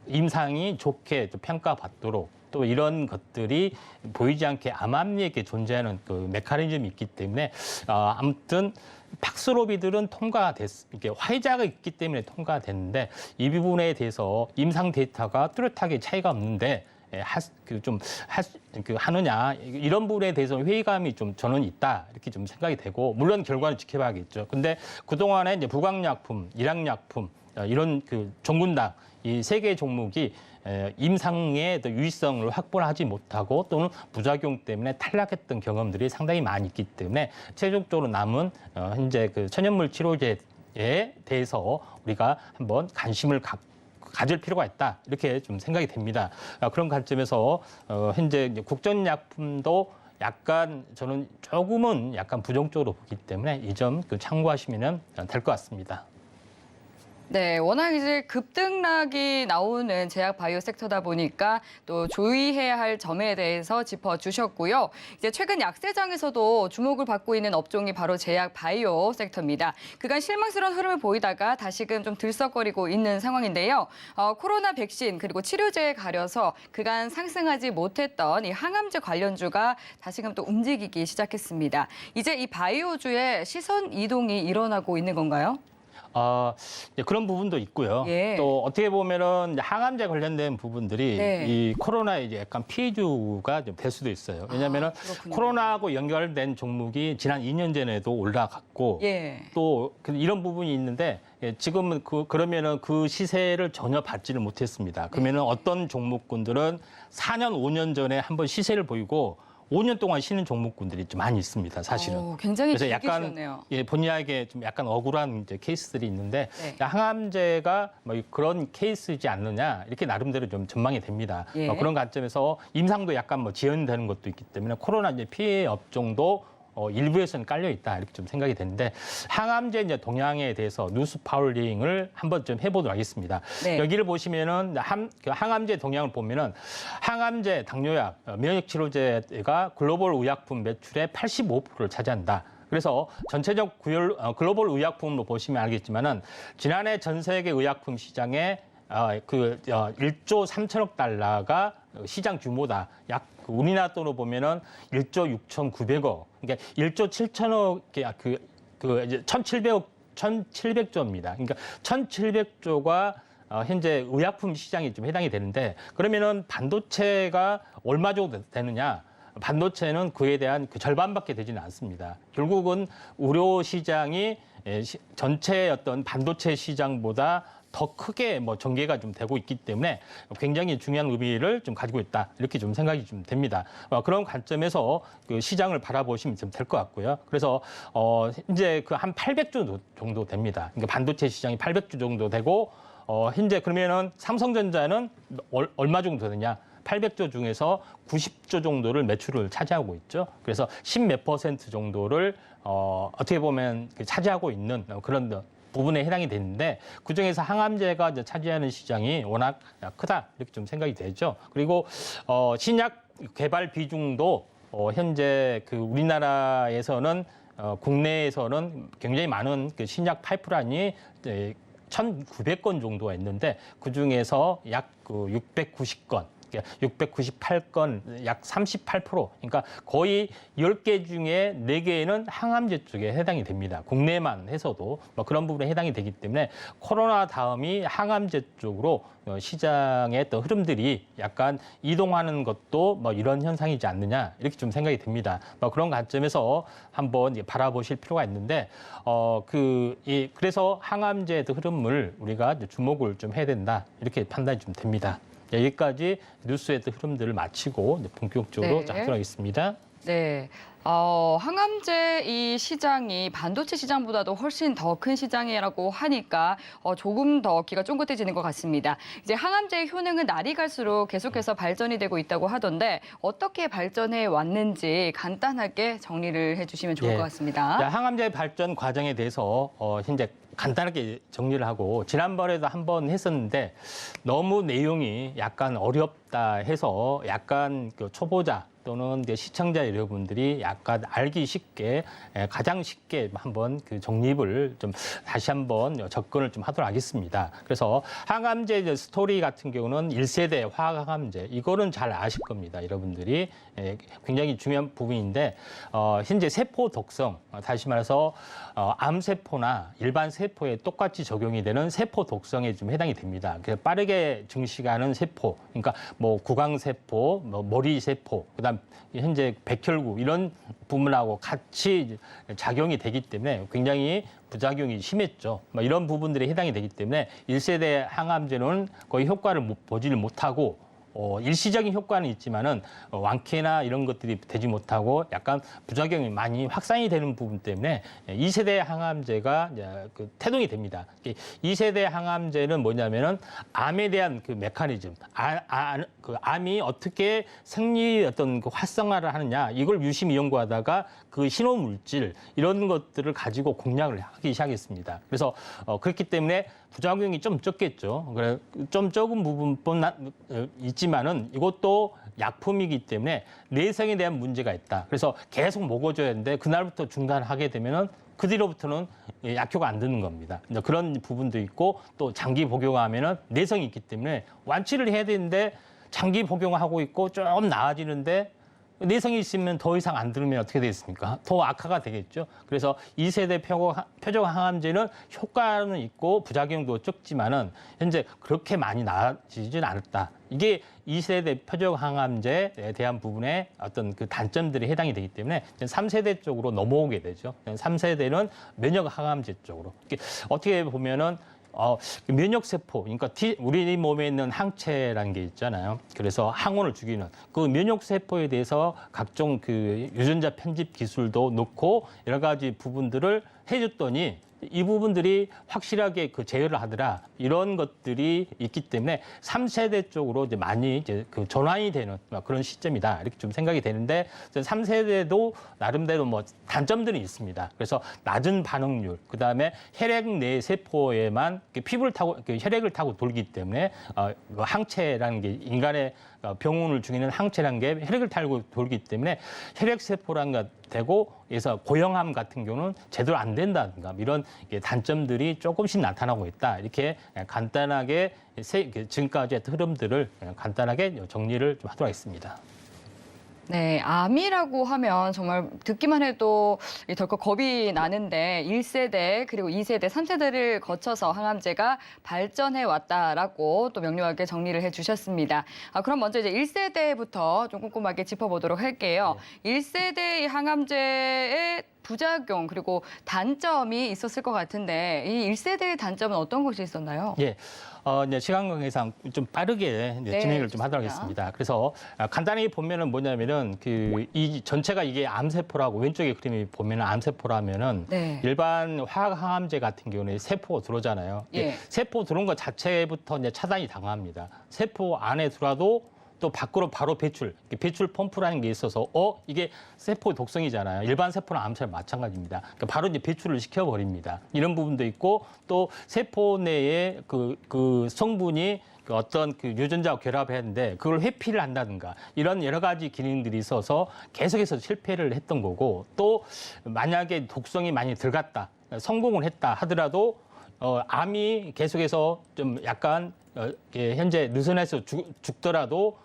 임상이 좋게 평가받도록 또 이런 것들이 보이지 않게 암암리에 존재하는 그 메커니즘이 있기 때문에 아무튼 팍스로비들은 이게 화이자가 있기 때문에 통과됐는데 이 부분에 대해서 임상 데이터가 뚜렷하게 차이가 없는데 하느냐 이런 부분에 대해서는 회의감이 좀 저는 있다 이렇게 좀 생각이 되고 물론 결과는 지켜봐야겠죠. 근데 그 동안에 이제 부강약품, 일학약품 이런 그 종군당 이 세 개의 종목이 임상의 유의성을 확보하지 못하고 또는 부작용 때문에 탈락했던 경험들이 상당히 많이 있기 때문에 최종적으로 남은 현재 그 천연물 치료제에 대해서 우리가 한번 관심을 가질 필요가 있다 이렇게 좀 생각이 됩니다. 그런 관점에서 현재 이제 국전약품도 약간 저는 조금은 약간 부정적으로 보기 때문에 이 점 참고하시면 될 것 같습니다. 네, 워낙 이제 급등락이 나오는 제약 바이오 섹터다 보니까 또 주의해야 할 점에 대해서 짚어주셨고요. 이제 최근 약세장에서도 주목을 받고 있는 업종이 바로 제약 바이오 섹터입니다. 그간 실망스러운 흐름을 보이다가 다시금 좀 들썩거리고 있는 상황인데요. 코로나 백신 그리고 치료제에 가려서 그간 상승하지 못했던 이 항암제 관련주가 다시금 또 움직이기 시작했습니다. 이제 이 바이오주의 시선 이동이 일어나고 있는 건가요? 그런 부분도 있고요. 예. 또 어떻게 보면은 항암제 관련된 부분들이 네. 이 코로나에 이제 약간 피해주가 좀 될 수도 있어요. 왜냐하면은 그렇군요. 코로나하고 연결된 종목이 지난 2년 전에도 올라갔고 예. 또 이런 부분이 있는데 지금은 그러면은 그 시세를 전혀 받지를 못했습니다. 그러면은 어떤 종목군들은 4년, 5년 전에 한번 시세를 보이고 5년 동안 쉬는 종목군들이 좀 많이 있습니다, 사실은. 굉장히 그래서 길게 약간 쉬었네요. 본의학에 좀 약간 억울한 이제 케이스들이 있는데 네. 항암제가 뭐 그런 케이스이지 않느냐 이렇게 나름대로 좀 전망이 됩니다. 예. 그런 관점에서 임상도 약간 뭐 지연되는 것도 있기 때문에 코로나 이제 피해 업종도 일부에서는 깔려 있다 이렇게 좀 생각이 되는데 항암제 이제 동향에 대해서 뉴스 파울링을 한번 좀 해보도록 하겠습니다. 네. 여기를 보시면은 항암제 동향을 보면은 항암제, 당뇨약, 면역 치료제가 글로벌 의약품 매출의 85%를 차지한다. 그래서 전체적 글로벌 의약품으로 보시면 알겠지만은 지난해 전 세계 의약품 시장에 1조 3천억 달러가 시장 규모다. 약 우리나라 돈으로 보면은 1조 6,900억. 그러니까 1조 7천억 이제 1,700조입니다. 그러니까 1,700조가 현재 의약품 시장이 좀 해당이 되는데 그러면은 반도체가 얼마 정도 되느냐? 반도체는 그에 대한 그 절반밖에 되지는 않습니다. 결국은 의료 시장이 전체 어떤 반도체 시장보다 더 크게 뭐 전개가 좀 되고 있기 때문에 굉장히 중요한 의미를 좀 가지고 있다 이렇게 좀 생각이 좀 됩니다. 그런 관점에서 그 시장을 바라보시면 좀 될 것 같고요. 그래서 이제 그 한 800조 정도 됩니다. 그러니까 반도체 시장이 800조 정도 되고 현재 그러면은 삼성전자는 얼마 정도 되느냐? 800조 중에서 90조 정도를 매출을 차지하고 있죠. 그래서 10몇 % 정도를 어떻게 보면 차지하고 있는 그런 부분에 해당이 되는데 그중에서 항암제가 이제 차지하는 시장이 워낙 크다 이렇게 좀 생각이 되죠. 그리고 신약 개발 비중도 현재 그 우리나라에서는 국내에서는 굉장히 많은 그 신약 파이프라인이 1,900건 정도가 있는데 그중에서 약 690건 698건, 약 38%. 그러니까 거의 10개 중에 4개는 항암제 쪽에 해당이 됩니다. 국내만 해서도 뭐 그런 부분에 해당이 되기 때문에 코로나 다음이 항암제 쪽으로 시장의 또 흐름들이 약간 이동하는 것도 뭐 이런 현상이지 않느냐 이렇게 좀 생각이 듭니다. 뭐 그런 관점에서 한번 바라보실 필요가 있는데 그래서 항암제의 흐름을 우리가 주목을 좀 해야 된다 이렇게 판단이 좀 됩니다. 여기까지 뉴스의 흐름들을 마치고 본격적으로 네. 작성하겠습니다. 네. 항암제 이 시장이 반도체 시장보다도 훨씬 더 큰 시장이라고 하니까 조금 더 귀가 쫑긋해지는 것 같습니다. 이제 항암제의 효능은 날이 갈수록 계속해서 발전이 되고 있다고 하던데 어떻게 발전해 왔는지 간단하게 정리를 해주시면 좋을 것 같습니다. 항암제 발전 과정에 대해서 현재 간단하게 정리를 하고 지난번에도 한번 했었는데 너무 내용이 약간 어렵다 해서 약간 그 초보자 또는 이제 시청자 여러분들이 약간 알기 쉽게 가장 쉽게 한번 그 정립을 좀 다시 한번 접근을 좀 하도록 하겠습니다. 그래서 항암제 스토리 같은 경우는 1세대 화학항암제 이거는 잘 아실 겁니다. 여러분들이 굉장히 중요한 부분인데 현재 세포 독성 다시 말해서 암세포나 일반 세포에 똑같이 적용이 되는 세포 독성에 좀 해당이 됩니다. 그래서 빠르게 증식하는 세포, 그러니까 뭐 구강세포, 뭐 머리세포, 그다음 현재 백혈구 이런 부분하고 같이 작용이 되기 때문에 굉장히 부작용이 심했죠. 이런 부분들에 해당이 되기 때문에 1세대 항암제는 거의 효과를 보지를 못하고 일시적인 효과는 있지만은 완쾌나 이런 것들이 되지 못하고 약간 부작용이 많이 확산이 되는 부분 때문에 2세대 항암제가 그 태동이 됩니다. 2세대 항암제는 뭐냐면은 암에 대한 그 메커니즘, 그 암이 어떻게 생리 어떤 그 활성화를 하느냐 이걸 유심히 연구하다가 그 신호 물질 이런 것들을 가지고 공략을 하기 시작했습니다. 그래서 그렇기 때문에 부작용이 좀 적겠죠. 그래 좀 적은 부분뿐 있지만은 이것도 약품이기 때문에 내성에 대한 문제가 있다. 그래서 계속 먹어줘야 하는데 그날부터 중단하게 되면은 그 뒤로부터는 약효가 안 드는 겁니다. 그런 부분도 있고 또 장기 복용하면은 내성이 있기 때문에 완치를 해야 되는데 장기 복용하고 있고 좀 나아지는데 내성이 있으면 더 이상 안 들으면 어떻게 되겠습니까? 더 악화가 되겠죠. 그래서 2세대 표적 항암제는 효과는 있고 부작용도 적지만은 현재 그렇게 많이 나아지진 않았다. 이게 2세대 표적 항암제에 대한 부분에 어떤 그 단점들이 해당이 되기 때문에 3세대 쪽으로 넘어오게 되죠. 3세대는 면역 항암제 쪽으로. 어떻게 보면은 면역세포, 그러니까 우리 몸에 있는 항체라는 게 있잖아요. 그래서 항원을 죽이는 그 면역세포에 대해서 각종 그 유전자 편집 기술도 넣고 여러 가지 부분들을 해줬더니 이 부분들이 확실하게 그 제어를 하더라. 이런 것들이 있기 때문에 3세대 쪽으로 이제 많이 이제 그 전환이 되는 그런 시점이다. 이렇게 좀 생각이 되는데 3세대도 나름대로 뭐 단점들이 있습니다. 그래서 낮은 반응률, 그다음에 혈액 내 세포에만 피부를 타고 혈액을 타고 돌기 때문에 항체라는 게 인간의 병원을 죽이는 항체라는 게 혈액을 타고 돌기 때문에 혈액세포라는 것 되고 그래서 고형암 같은 경우는 제대로 안 된다든가 이런 단점들이 조금씩 나타나고 있다. 이렇게 간단하게 지금까지의 흐름들을 간단하게 정리를 좀 하도록 하겠습니다. 네, 암이라고 하면 정말 듣기만 해도 덜컥 겁이 나는데 1세대 그리고 2세대, 3세대를 거쳐서 항암제가 발전해 왔다라고 또 명료하게 정리를 해주셨습니다. 그럼 먼저 이제 1세대부터 좀 꼼꼼하게 짚어보도록 할게요. 1세대 항암제의 부작용 그리고 단점이 있었을 것 같은데 이 1세대의 단점은 어떤 것이 있었나요? 예. 이제 시간 관계상 좀 빠르게 이제 진행을 좀 하도록 하겠습니다. 그래서 간단히 보면은 뭐냐면은 이 전체가 이게 암세포라고 왼쪽에 그림이 보면은 암세포라면은 일반 화학 항암제 같은 경우는 세포가 들어오잖아요. 세포 들어온 것 자체부터 이제 차단이 당합니다. 세포 안에 들어와도 또 밖으로 바로 배출 펌프라는 게 있어서 이게 세포 독성이잖아요. 일반 세포는 암처럼 마찬가지입니다. 그러니까 바로 이제 배출을 시켜버립니다. 이런 부분도 있고 또 세포 내에 그 성분이 어떤 그 유전자와 결합했는데 그걸 회피를 한다든가 이런 여러 가지 기능들이 있어서 계속해서 실패를 했던 거고 또 만약에 독성이 많이 들어갔다, 성공을 했다 하더라도 암이 계속해서 좀 약간 현재 느슨해서 죽더라도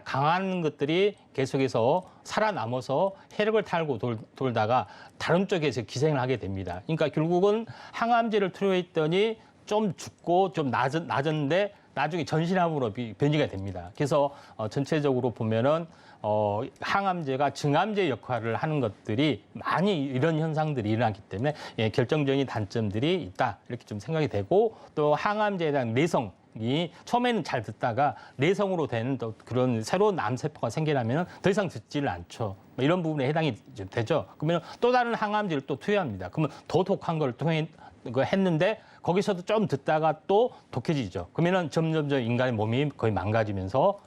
강한 것들이 계속해서 살아남아서 혈액을 타고 돌다가 다른 쪽에서 기생을 하게 됩니다. 그러니까 결국은 항암제를 투여했더니 좀 죽고 좀 낮은데 나중에 전신암으로 변이가 됩니다. 그래서 전체적으로 보면은 항암제가 증암제 역할을 하는 것들이 많이 이런 현상들이 일어나기 때문에 예, 결정적인 단점들이 있다 이렇게 좀 생각이 되고 또 항암제에 대한 내성이 처음에는 잘 듣다가 내성으로 되는 또 그런 새로운 암세포가 생기려면 더 이상 듣지를 않죠. 뭐 이런 부분에 해당이 되죠. 그러면 또 다른 항암제를 또 투여합니다. 그러면 더 독한 걸 했는데 거기서도 좀 듣다가 또 독해지죠. 그러면은 점점점 인간의 몸이 거의 망가지면서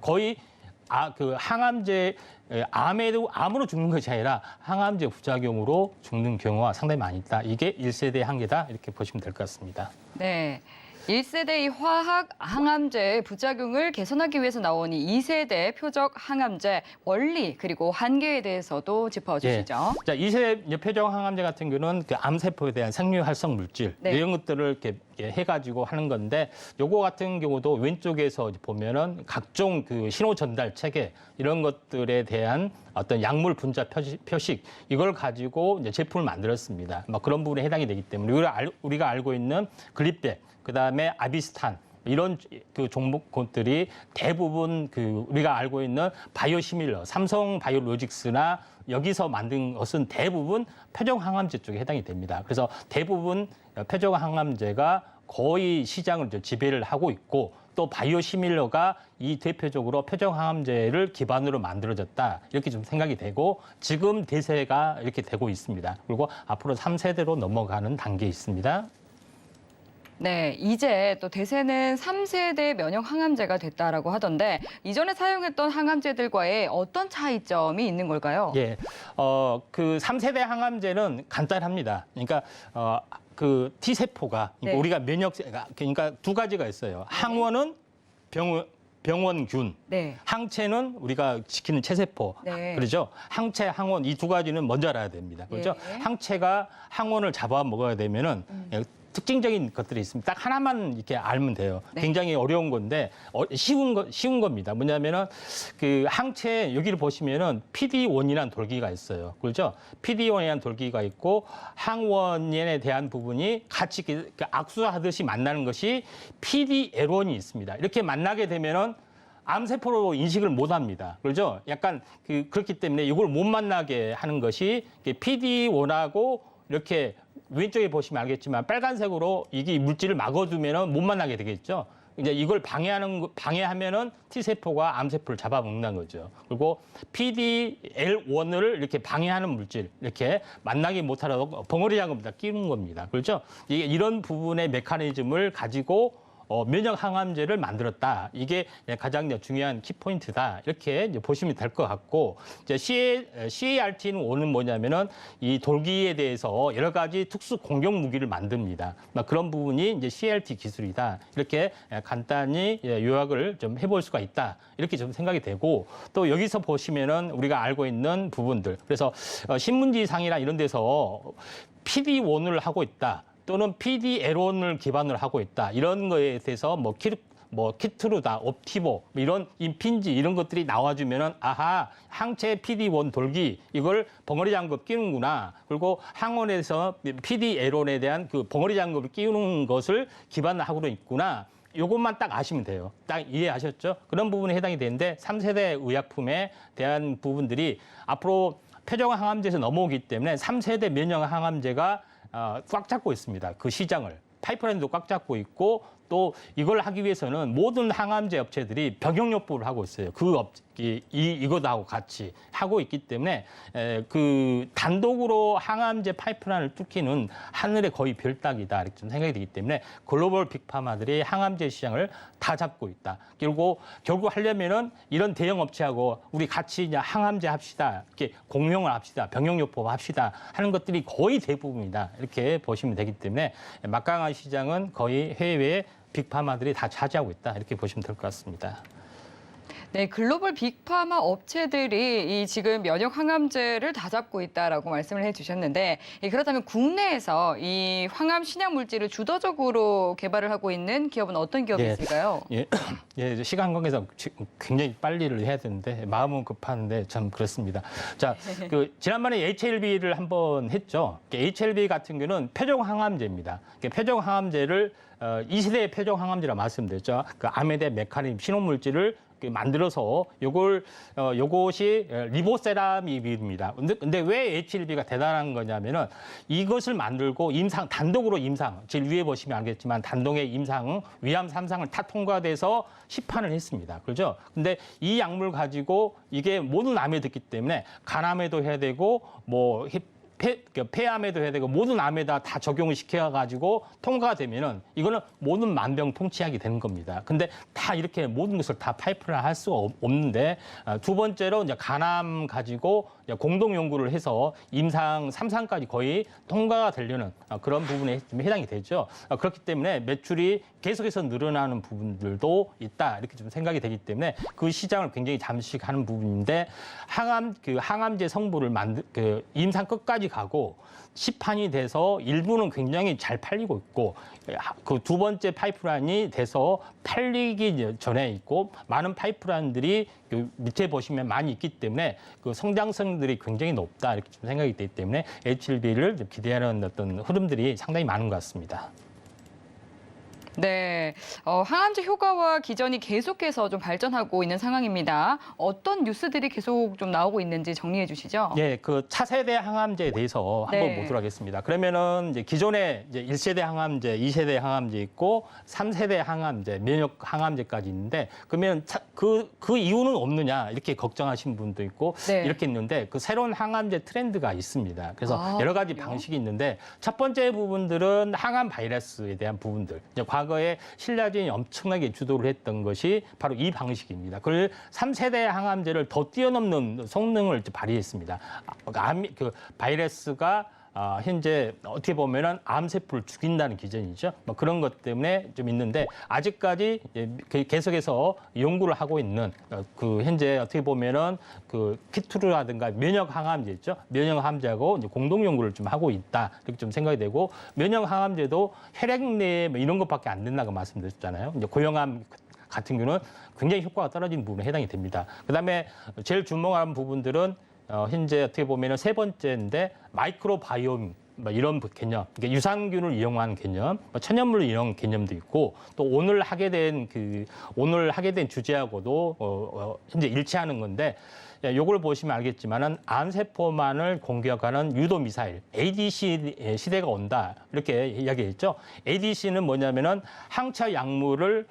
거의 그 항암제 암으로 죽는 것이 아니라 항암제 부작용으로 죽는 경우가 상당히 많이 있다. 이게 1세대 한계다 이렇게 보시면 될 것 같습니다. 네. 1세대 이 화학 항암제의 부작용을 개선하기 위해서 나온 이 2세대 표적 항암제 원리 그리고 한계에 대해서도 짚어주시죠. 예. 자, 2세대 표적 항암제 같은 경우는 그 암세포에 대한 생류 활성 물질 네. 이런 것들을 이렇게 해가지고 하는 건데 요거 같은 경우도 왼쪽에서 보면은 각종 그 신호 전달 체계 이런 것들에 대한 어떤 약물 분자 표식 이걸 가지고 이제 제품을 만들었습니다. 막 그런 부분에 해당이 되기 때문에 우리가 알고 있는 글리백 그다음에 아비스탄 이런 그 종목들이 대부분 그 우리가 알고 있는 바이오시밀러, 삼성 바이오로직스나 여기서 만든 것은 대부분 표적 항암제 쪽에 해당이 됩니다. 그래서 대부분 표적 항암제가 거의 시장을 지배를 하고 있고 또 바이오시밀러가 이 대표적으로 표적 항암제를 기반으로 만들어졌다 이렇게 좀 생각이 되고 지금 대세가 이렇게 되고 있습니다. 그리고 앞으로 3세대로 넘어가는 단계에 있습니다. 네, 이제 또 대세는 3세대 면역 항암제가 됐다라고 하던데 이전에 사용했던 항암제들과의 어떤 차이점이 있는 걸까요? 예, 그 3세대 항암제는 간단합니다. 그러니까 그 T세포가 그러니까 네. 우리가 면역세가 그러니까 두 가지가 있어요. 항원은 병원균, 네. 항체는 우리가 지키는 체세포, 네. 그렇죠? 항체, 항원 이 두 가지는 먼저 알아야 됩니다. 그렇죠? 예. 항체가 항원을 잡아 먹어야 되면은 특징적인 것들이 있습니다. 딱 하나만 이렇게 알면 돼요. 네. 굉장히 어려운 건데 쉬운 겁니다. 뭐냐면은 그 항체 여기를 보시면은 PD1이라는 돌기가 있어요. 그렇죠? PD1이라는 돌기가 있고 항원에 대한 부분이 같이 악수하듯이 만나는 것이 PD-L1이 있습니다. 이렇게 만나게 되면은 암세포로 인식을 못 합니다. 그렇죠? 약간 그렇기 때문에 이걸 못 만나게 하는 것이 PD1하고 이렇게 왼쪽에 보시면 알겠지만 빨간색으로 이게 물질을 막아두면은 못 만나게 되겠죠. 이제 이걸 방해하면은 T세포가 암세포를 잡아먹는 거죠. 그리고 PD-L1을 이렇게 방해하는 물질, 이렇게 만나게 못하도록 벙어리 장갑에다 끼는 겁니다. 그렇죠? 이런 부분의 메커니즘을 가지고 면역 항암제를 만들었다. 이게 가장 중요한 키포인트다. 이렇게 이제 보시면 될 것 같고, 이제 CAR-T는 뭐냐면은 이 돌기에 대해서 여러 가지 특수 공격 무기를 만듭니다. 그런 부분이 이제 CAR-T 기술이다. 이렇게 간단히 요약을 좀 해볼 수가 있다. 이렇게 좀 생각이 되고, 또 여기서 보시면은 우리가 알고 있는 부분들. 그래서 신문지상이나 이런 데서 PD1을 하고 있다. 또는 PD-L1을 기반으로 하고 있다. 이런 거에 대해서 키트루다, 옵티보 이런 임핀지 이런 것들이 나와주면은 아하 항체 PD1 돌기 이걸 벙어리 장갑 끼우는구나. 그리고 항원에서 PD-L1에 대한 그 벙어리 장갑을 끼우는 것을 기반으로 하고 있구나. 이것만 딱 아시면 돼요. 딱 이해하셨죠? 그런 부분에 해당이 되는데 3세대 의약품에 대한 부분들이 앞으로 표적 항암제에서 넘어오기 때문에 3세대 면역 항암제가 꽉 잡고 있습니다. 그 시장을. 파이프라인도 꽉 잡고 있고 또 이걸 하기 위해서는 모든 항암제 업체들이 병역요법을 하고 있어요. 이것하고 같이 하고 있기 때문에 그 단독으로 항암제 파이프라인을 뚫기는 하늘의 거의 별따기다 이렇게 좀 생각이 되기 때문에 글로벌 빅파마들이 항암제 시장을 다 잡고 있다. 결국 하려면은 이런 대형 업체하고 우리 같이 이제 항암제 합시다. 이렇게 공용을 합시다. 병역요법 합시다. 하는 것들이 거의 대부분이다. 이렇게 보시면 되기 때문에 막강한 시장은 거의 해외의 빅파마들이 다 차지하고 있다. 이렇게 보시면 될 것 같습니다. 네, 글로벌 빅파마 업체들이 이 지금 면역 항암제를 다 잡고 있다라고 말씀을 해주셨는데, 그렇다면 국내에서 이 항암 신약 물질을 주도적으로 개발을 하고 있는 기업은 어떤 기업이 예. 있을까요? 예, 시간 관계상 굉장히 빨리를 해야 되는데 마음은 급한데 참 그렇습니다. 자, 지난번에 HLB를 한번 했죠. HLB 같은 경우는 표적 항암제입니다. 표적 항암제를 2세대의 표적 항암제라 말씀드렸죠. 그 암에 대한 메커니즘 신호 물질을 만들어서 요것이 리보세라믹입니다. 근데 왜 HLB가 대단한 거냐면은 이것을 만들고 단독으로 임상, 지금 위에 보시면 알겠지만 단독의 임상, 위암 3상을 다 통과돼서 시판을 했습니다. 그렇죠? 근데 이 약물 가지고 이게 모든 암에 듣기 때문에 간암에도 해야 되고 뭐 폐암에도 해야 되고 모든 암에다 다 적용을 시켜가지고 통과가 되면은 이거는 모든 만병통치약이 되는 겁니다. 근데 다 이렇게 모든 것을 다 파이프라인 할 수가 없는데 두 번째로 이제 간암 가지고 공동 연구를 해서 임상 3상까지 거의 통과가 되려는 그런 부분에 좀 해당이 되죠. 그렇기 때문에 매출이 계속해서 늘어나는 부분들도 있다 이렇게 좀 생각이 되기 때문에 그 시장을 굉장히 잠식하는 부분인데 항암제 성분을 임상 끝까지 가고 시판이 돼서 일부는 굉장히 잘 팔리고 있고 그 두 번째 파이프라인이 돼서 팔리기 전에 있고 많은 파이프라인들이 밑에 보시면 많이 있기 때문에 그 성장성들이 굉장히 높다 이렇게 좀 생각이 되기 때문에 HLB를 기대하는 어떤 흐름들이 상당히 많은 것 같습니다. 네, 항암제 효과와 기전이 계속해서 좀 발전하고 있는 상황입니다. 어떤 뉴스들이 계속 좀 나오고 있는지 정리해 주시죠. 예, 그 차세대 항암제에 대해서 한번 네. 보도록 하겠습니다. 그러면은 이제 기존에 이제 1세대 항암제, 2세대 항암제 있고 3세대 항암제, 면역 항암제까지 있는데 그러면 그 이유는 없느냐 이렇게 걱정하시는 분도 있고 네. 이렇게 있는데 그 새로운 항암제 트렌드가 있습니다. 그래서 여러 가지 그렇군요. 방식이 있는데 첫 번째 부분들은 항암 바이러스에 대한 부분들. 이제 과거에 신라진이 엄청나게 주도를 했던 것이 바로 이 방식입니다. 그걸 3세대 항암제를 더 뛰어넘는 성능을 발휘했습니다. 그 바이러스가 현재 어떻게 보면은 암세포를 죽인다는 기전이죠. 뭐 그런 것 때문에 좀 있는데 아직까지 계속해서 연구를 하고 있는 그 현재 어떻게 보면은 그 키투르라든가 면역 항암제 있죠. 면역 항암제하고 이제 공동 연구를 좀 하고 있다 이렇게 좀 생각이 되고 면역 항암제도 혈액 내에 뭐 이런 것밖에 안 된다고 말씀드렸잖아요. 이제 고형암 같은 경우는 굉장히 효과가 떨어지는 부분에 해당이 됩니다. 그다음에 제일 주목하는 부분들은 현재 어떻게 보면 세 번째인데 마이크로바이옴 뭐 이런 개념, 그러니까 유산균을 이용한 개념, 천연물을 이용한 개념도 있고 또 오늘 하게 된 주제하고도 현재 일치하는 건데 요걸 보시면 알겠지만은 암세포만을 공격하는 유도 미사일 ADC 시대가 온다 이렇게 이야기했죠. ADC는 뭐냐면은 항체 약물을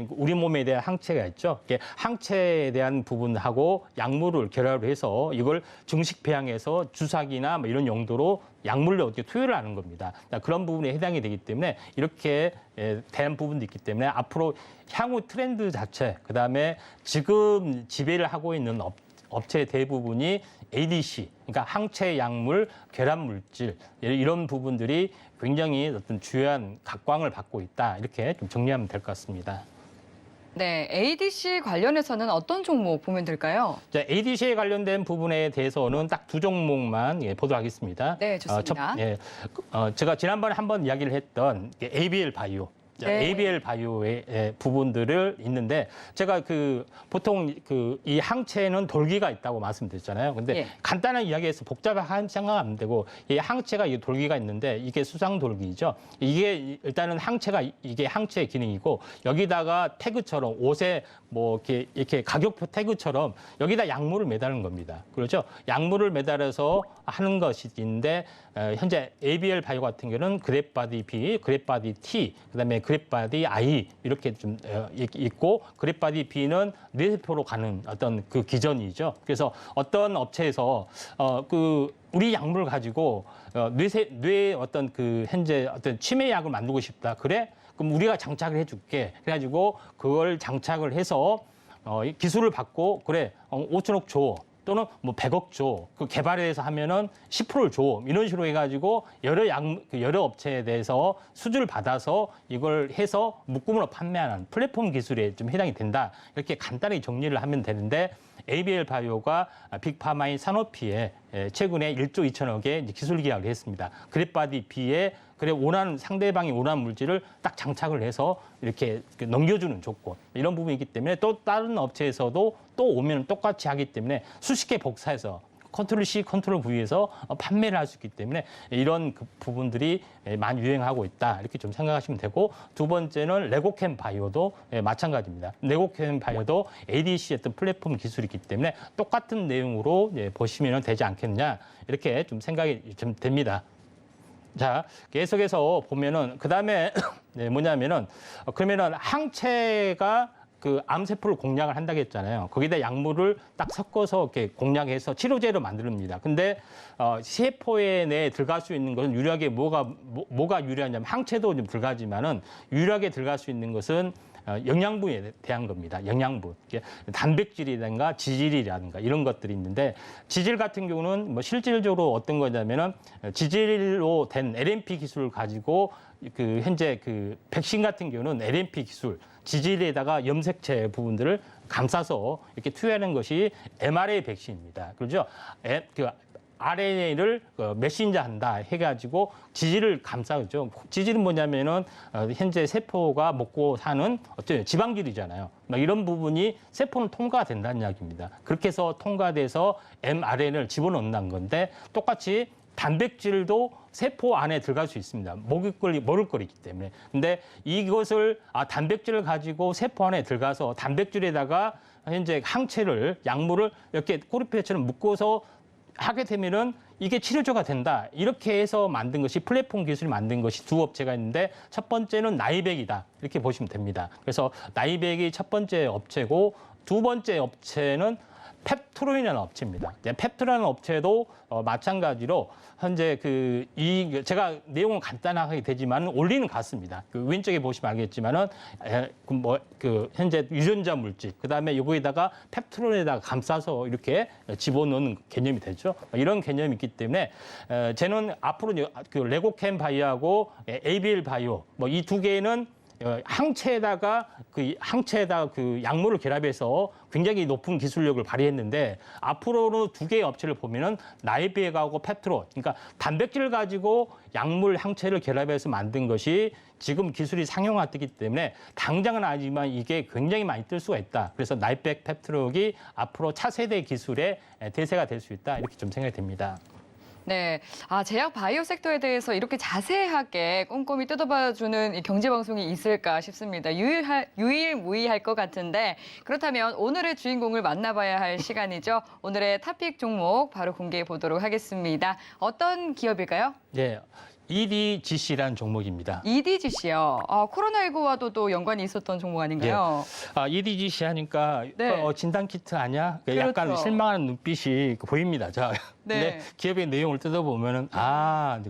우리 몸에 대한 항체가 있죠. 항체에 대한 부분하고 약물을 결합해서 이걸 증식 배양해서 주사기나 뭐 이런 용도로 약물로 어떻게 투여를 하는 겁니다. 그런 부분에 해당이 되기 때문에 이렇게 대한 부분도 있기 때문에 앞으로 향후 트렌드 자체, 그다음에 지금 지배를 하고 있는 업체 대부분이 ADC, 그러니까 항체 약물, 결합 물질 이런 부분들이 굉장히 어떤 주요한 각광을 받고 있다. 이렇게 좀 정리하면 될 것 같습니다. 네, ADC 관련해서는 어떤 종목 보면 될까요? 자, ADC에 관련된 부분에 대해서는 딱 두 종목만 보도록 하겠습니다. 네, 좋습니다. 제가 지난번에 한번 이야기를 했던 ABL 바이오. 네. ABL 바이오의 부분들을 있는데 제가 보통 이 항체에는 돌기가 있다고 말씀드렸잖아요. 근데 예. 간단한 이야기해서 복잡한 생각 안 되고 이 항체가 이 돌기가 있는데 이게 수상 돌기죠. 이게 일단은 이게 항체의 기능이고 여기다가 태그처럼 옷에 뭐 이렇게 가격표 태그처럼 여기다 약물을 매다는 겁니다. 그렇죠? 약물을 매달아서 하는 것인데 현재 ABL 바이오 같은 경우는 그랩바디 B, 그랩바디 T, 그다음에 그랩바디 I 이렇게 좀 있고 그랩바디 B는 뇌세포로 가는 어떤 그 기전이죠. 그래서 어떤 업체에서 우리 약물을 가지고 뇌 어떤 현재 어떤 치매 약을 만들고 싶다. 그래? 그럼 우리가 장착을 해줄게. 그래가지고 그걸 장착을 해서 기술을 받고 그래 5천억 줘. 또는 뭐 100억 줘. 그 개발해서 하면은 10%를 줘. 이런 식으로 해가지고 여러 업체에 대해서 수주를 받아서 이걸 해서 묶음으로 판매하는 플랫폼 기술에 좀 해당이 된다. 이렇게 간단히 정리를 하면 되는데 ABL 바이오가 빅파마인 사노피에 최근에 1조 2천억의 기술 계약을 했습니다. 그랩바디 B에 상대방이 원하는 물질을 딱 장착을 해서 이렇게 넘겨주는 조건. 이런 부분이기 때문에 또 다른 업체에서도 또 오면 똑같이 하기 때문에 수십 개 복사해서 컨트롤 C, 컨트롤 V에서 판매를 할 수 있기 때문에 이런 그 부분들이 많이 유행하고 있다. 이렇게 좀 생각하시면 되고, 두 번째는 레고캠 바이오도 마찬가지입니다. 레고캠 바이오도 ADC 어떤 플랫폼 기술이기 때문에 똑같은 내용으로 보시면 되지 않겠느냐. 이렇게 좀 생각이 좀 됩니다. 자, 계속해서 보면은, 그 다음에 뭐냐면은, 그러면은 항체가 그 암세포를 공략을 한다고 했잖아요. 거기다 약물을 딱 섞어서 이렇게 공략해서 치료제로 만듭니다. 근데 세포에 내에 들어갈 수 있는 것은 유일하게 뭐가 유리하냐면 항체도 좀 들어가지만은 유일하게 들어갈 수 있는 것은 영양분에 대한 겁니다. 영양분. 단백질이라든가 지질이라든가 이런 것들이 있는데, 지질 같은 경우는 뭐 실질적으로 어떤 거냐면은 지질로 된 LNP 기술을 가지고 그 현재 그 백신 같은 경우는 LNP 기술, 지질에다가 염색체 부분들을 감싸서 이렇게 투여하는 것이 mRNA 백신입니다. 그렇죠? 그 RNA를 메신저 한다 해가지고 지질을 감싸죠. 지질은 뭐냐면은 현재 세포가 먹고 사는 어떤 지방질이잖아요. 이런 부분이 세포는 통과가 된다는 이야기입니다. 그렇게 해서 통과돼서 mRNA를 집어넣는 건데, 똑같이 단백질도 세포 안에 들어갈 수 있습니다. 먹을 거리기 때문에. 근데 이것을 단백질을 가지고 세포 안에 들어가서 단백질에다가 현재 항체를, 약물을 이렇게 꼬리표처럼 묶어서 하게 되면은 이게 치료제가 된다. 이렇게 해서 만든 것이, 플랫폼 기술이 만든 것이 두 업체가 있는데, 첫 번째는 나이백이다. 이렇게 보시면 됩니다. 그래서 나이백이 첫 번째 업체고, 두 번째 업체는 펩트로이라는 업체입니다. 펩트로이라는 업체도 마찬가지로 현재 제가 내용은 간단하게 되지만 원리는 같습니다. 그 왼쪽에 보시면 알겠지만은 현재 유전자 물질, 그다음에 요거에다가 펩트로이에다가 감싸서 이렇게 집어넣는 개념이 되죠. 이런 개념이 있기 때문에 저는 앞으로 그 레고캠 바이오하고 ABL 바이오 이 두 개는 항체에다가 그 약물을 결합해서 굉장히 높은 기술력을 발휘했는데, 앞으로는 두 개의 업체를 보면은 나이백하고 펩트로, 그러니까 단백질을 가지고 약물 항체를 결합해서 만든 것이 지금 기술이 상용화되기 때문에 당장은 아니지만 이게 굉장히 많이 뜰 수가 있다. 그래서 나이백, 펩트록이 앞으로 차세대 기술의 대세가 될 수 있다. 이렇게 좀 생각이 됩니다. 네, 제약 바이오 섹터에 대해서 이렇게 자세하게 꼼꼼히 뜯어봐주는 이 경제방송이 있을까 싶습니다. 유일무이할 것 같은데, 그렇다면 오늘의 주인공을 만나봐야 할 시간이죠. 오늘의 탑픽 종목 바로 공개해 보도록 하겠습니다. 어떤 기업일까요? 네. EDGC라는 종목입니다. EDGC요. 코로나19와도 또 연관이 있었던 종목 아닌가요? 네. EDGC 하니까 네. 진단키트 아니야? 그렇죠. 약간 실망하는 눈빛이 보입니다. 네. 근데 기업의 내용을 뜯어보면은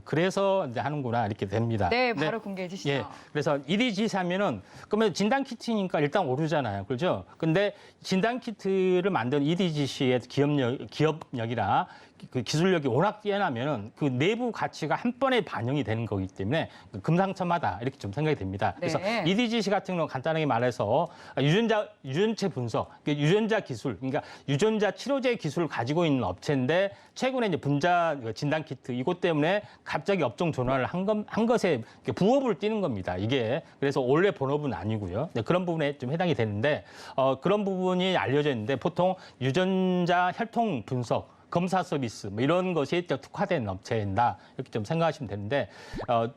그래서 이제 하는구나 이렇게 됩니다. 네, 바로 공개해 주시죠. 예. 그래서 EDGC 하면은 그러면 진단키트니까 일단 오르잖아요. 그렇죠? 근데 진단키트를 만든 EDGC의 기업력이나 그 기술력이 워낙 뛰어나면은 그 내부 가치가 한 번에 반영이 되는 거기 때문에 금상첨화다 이렇게 좀 생각이 됩니다. 그래서 네. EDGC 같은 경우 간단하게 말해서 유전체 분석, 유전자 기술, 그러니까 유전자 치료제 기술을 가지고 있는 업체인데, 최근에 이제 분자 진단 키트 이것 때문에 갑자기 업종 전환을 한 것에 부업을 띄는 겁니다. 이게 그래서 원래 본업은 아니고요. 그런 부분에 좀 해당이 되는데, 그런 부분이 알려져 있는데, 보통 유전자 혈통 분석 검사 서비스 이런 것이 특화된 업체인다 이렇게 좀 생각하시면 되는데,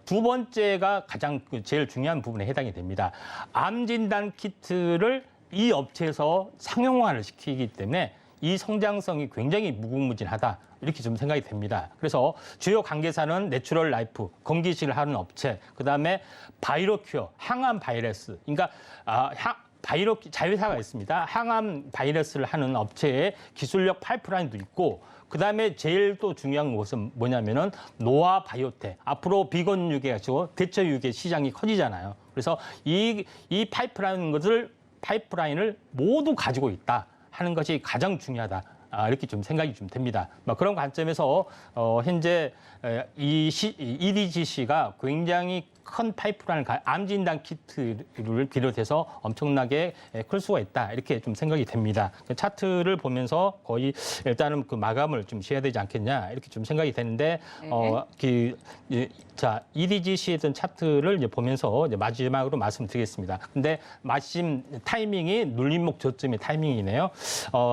두 번째가 가장 제일 중요한 부분에 해당이 됩니다. 암 진단 키트를 이 업체에서 상용화를 시키기 때문에 이 성장성이 굉장히 무궁무진하다 이렇게 좀 생각이 됩니다. 그래서 주요 관계사는 내추럴 라이프, 건기식을 하는 업체, 그다음에 바이로큐어, 항암 바이러스, 그러니까 자회사가 있습니다. 항암 바이러스를 하는 업체의 기술력 파이프라인도 있고, 그다음에 제일 또 중요한 것은 뭐냐면은 노아 바이오텍. 앞으로 비건 유기가 아니고 대체 유기 시장이 커지잖아요. 그래서 이 파이프라인을 모두 가지고 있다 하는 것이 가장 중요하다. 이렇게 좀 생각이 좀 됩니다. 그런 관점에서 현재 EDGC가 굉장히 큰 파이프라인을 암 진단 키트를 비롯해서 엄청나게 클 수가 있다 이렇게 좀 생각이 됩니다. 차트를 보면서 거의 일단은 그 마감을 좀 지어야 되지 않겠냐 이렇게 좀 생각이 되는데 자 EDGC에 있던 차트를 이제 보면서 이제 마지막으로 말씀드리겠습니다. 근데 마침 타이밍이 눌림목 저점의 타이밍이네요.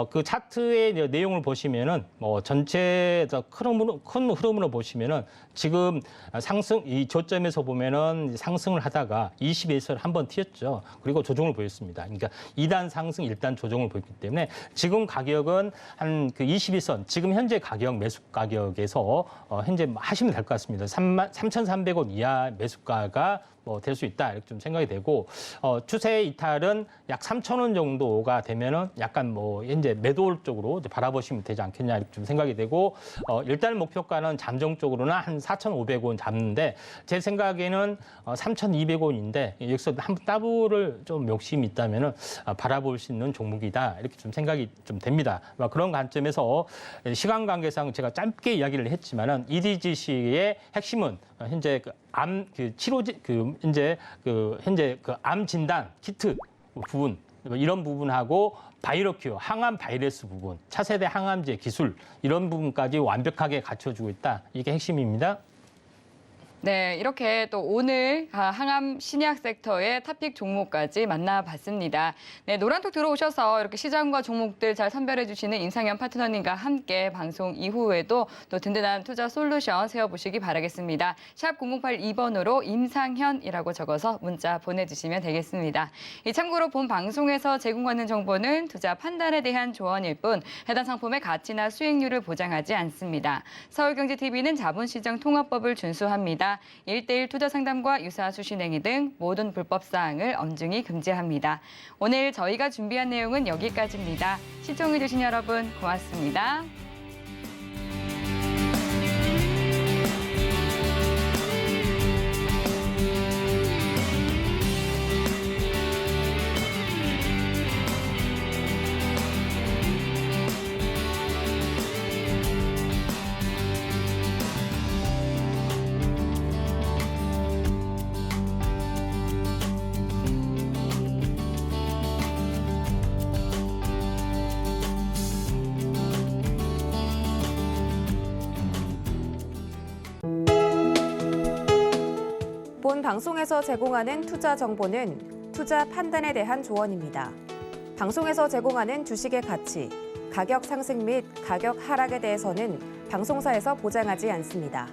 그 차트의 이제 내용을 보시면은 전체 큰 흐름으로 보시면은 지금 상승 이 저점에서 보면은 상승을 하다가 20에서 한번 튀었죠. 그리고 조정을 보였습니다. 그러니까 2단 상승, 1단 조정을 보였기 때문에 지금 가격은 한 그 22선 지금 현재 가격 매수 가격에서 현재 하시면 될 것 같습니다. 3,300원 이하 매수가가 될 수 있다 이렇게 좀 생각이 되고 추세 이탈은 약 3,000원 정도가 되면은 약간 현재 매도 쪽으로 이제 바라보시면 되지 않겠냐 이렇게 좀 생각이 되고 일단 목표가는 잠정적으로는 한 4,500원 잡는데 제 생각에는 3,200원인데 여기서 한번 따블을 좀 욕심이 있다면은 바라볼 수 있는 종목이다 이렇게 좀 생각이 좀 됩니다. 그런 관점에서 시간 관계상 제가 짧게 이야기를 했지만은 EDGC의 핵심은 현재 현재 암 진단 키트 부분 이런 부분하고 바이러큐어 항암 바이러스 부분, 차세대 항암제 기술 이런 부분까지 완벽하게 갖춰주고 있다. 이게 핵심입니다. 네, 이렇게 또 오늘 항암 신약 섹터의 탑픽 종목까지 만나봤습니다. 네, 노란톡 들어오셔서 이렇게 시장과 종목들 잘 선별해 주시는 임상현 파트너님과 함께 방송 이후에도 또 든든한 투자 솔루션 세워보시기 바라겠습니다. 샵 0082번으로 임상현이라고 적어서 문자 보내주시면 되겠습니다. 참고로 본 방송에서 제공하는 정보는 투자 판단에 대한 조언일 뿐 해당 상품의 가치나 수익률을 보장하지 않습니다. 서울경제TV는 자본시장 통합법을 준수합니다. 1:1 투자 상담과 유사 수신행위 등 모든 불법 사항을 엄중히 금지합니다. 오늘 저희가 준비한 내용은 여기까지입니다. 시청해주신 여러분 고맙습니다. 본 방송에서 제공하는 투자 정보는 투자 판단에 대한 조언입니다. 방송에서 제공하는 주식의 가치, 가격 상승 및 가격 하락에 대해서는 방송사에서 보장하지 않습니다.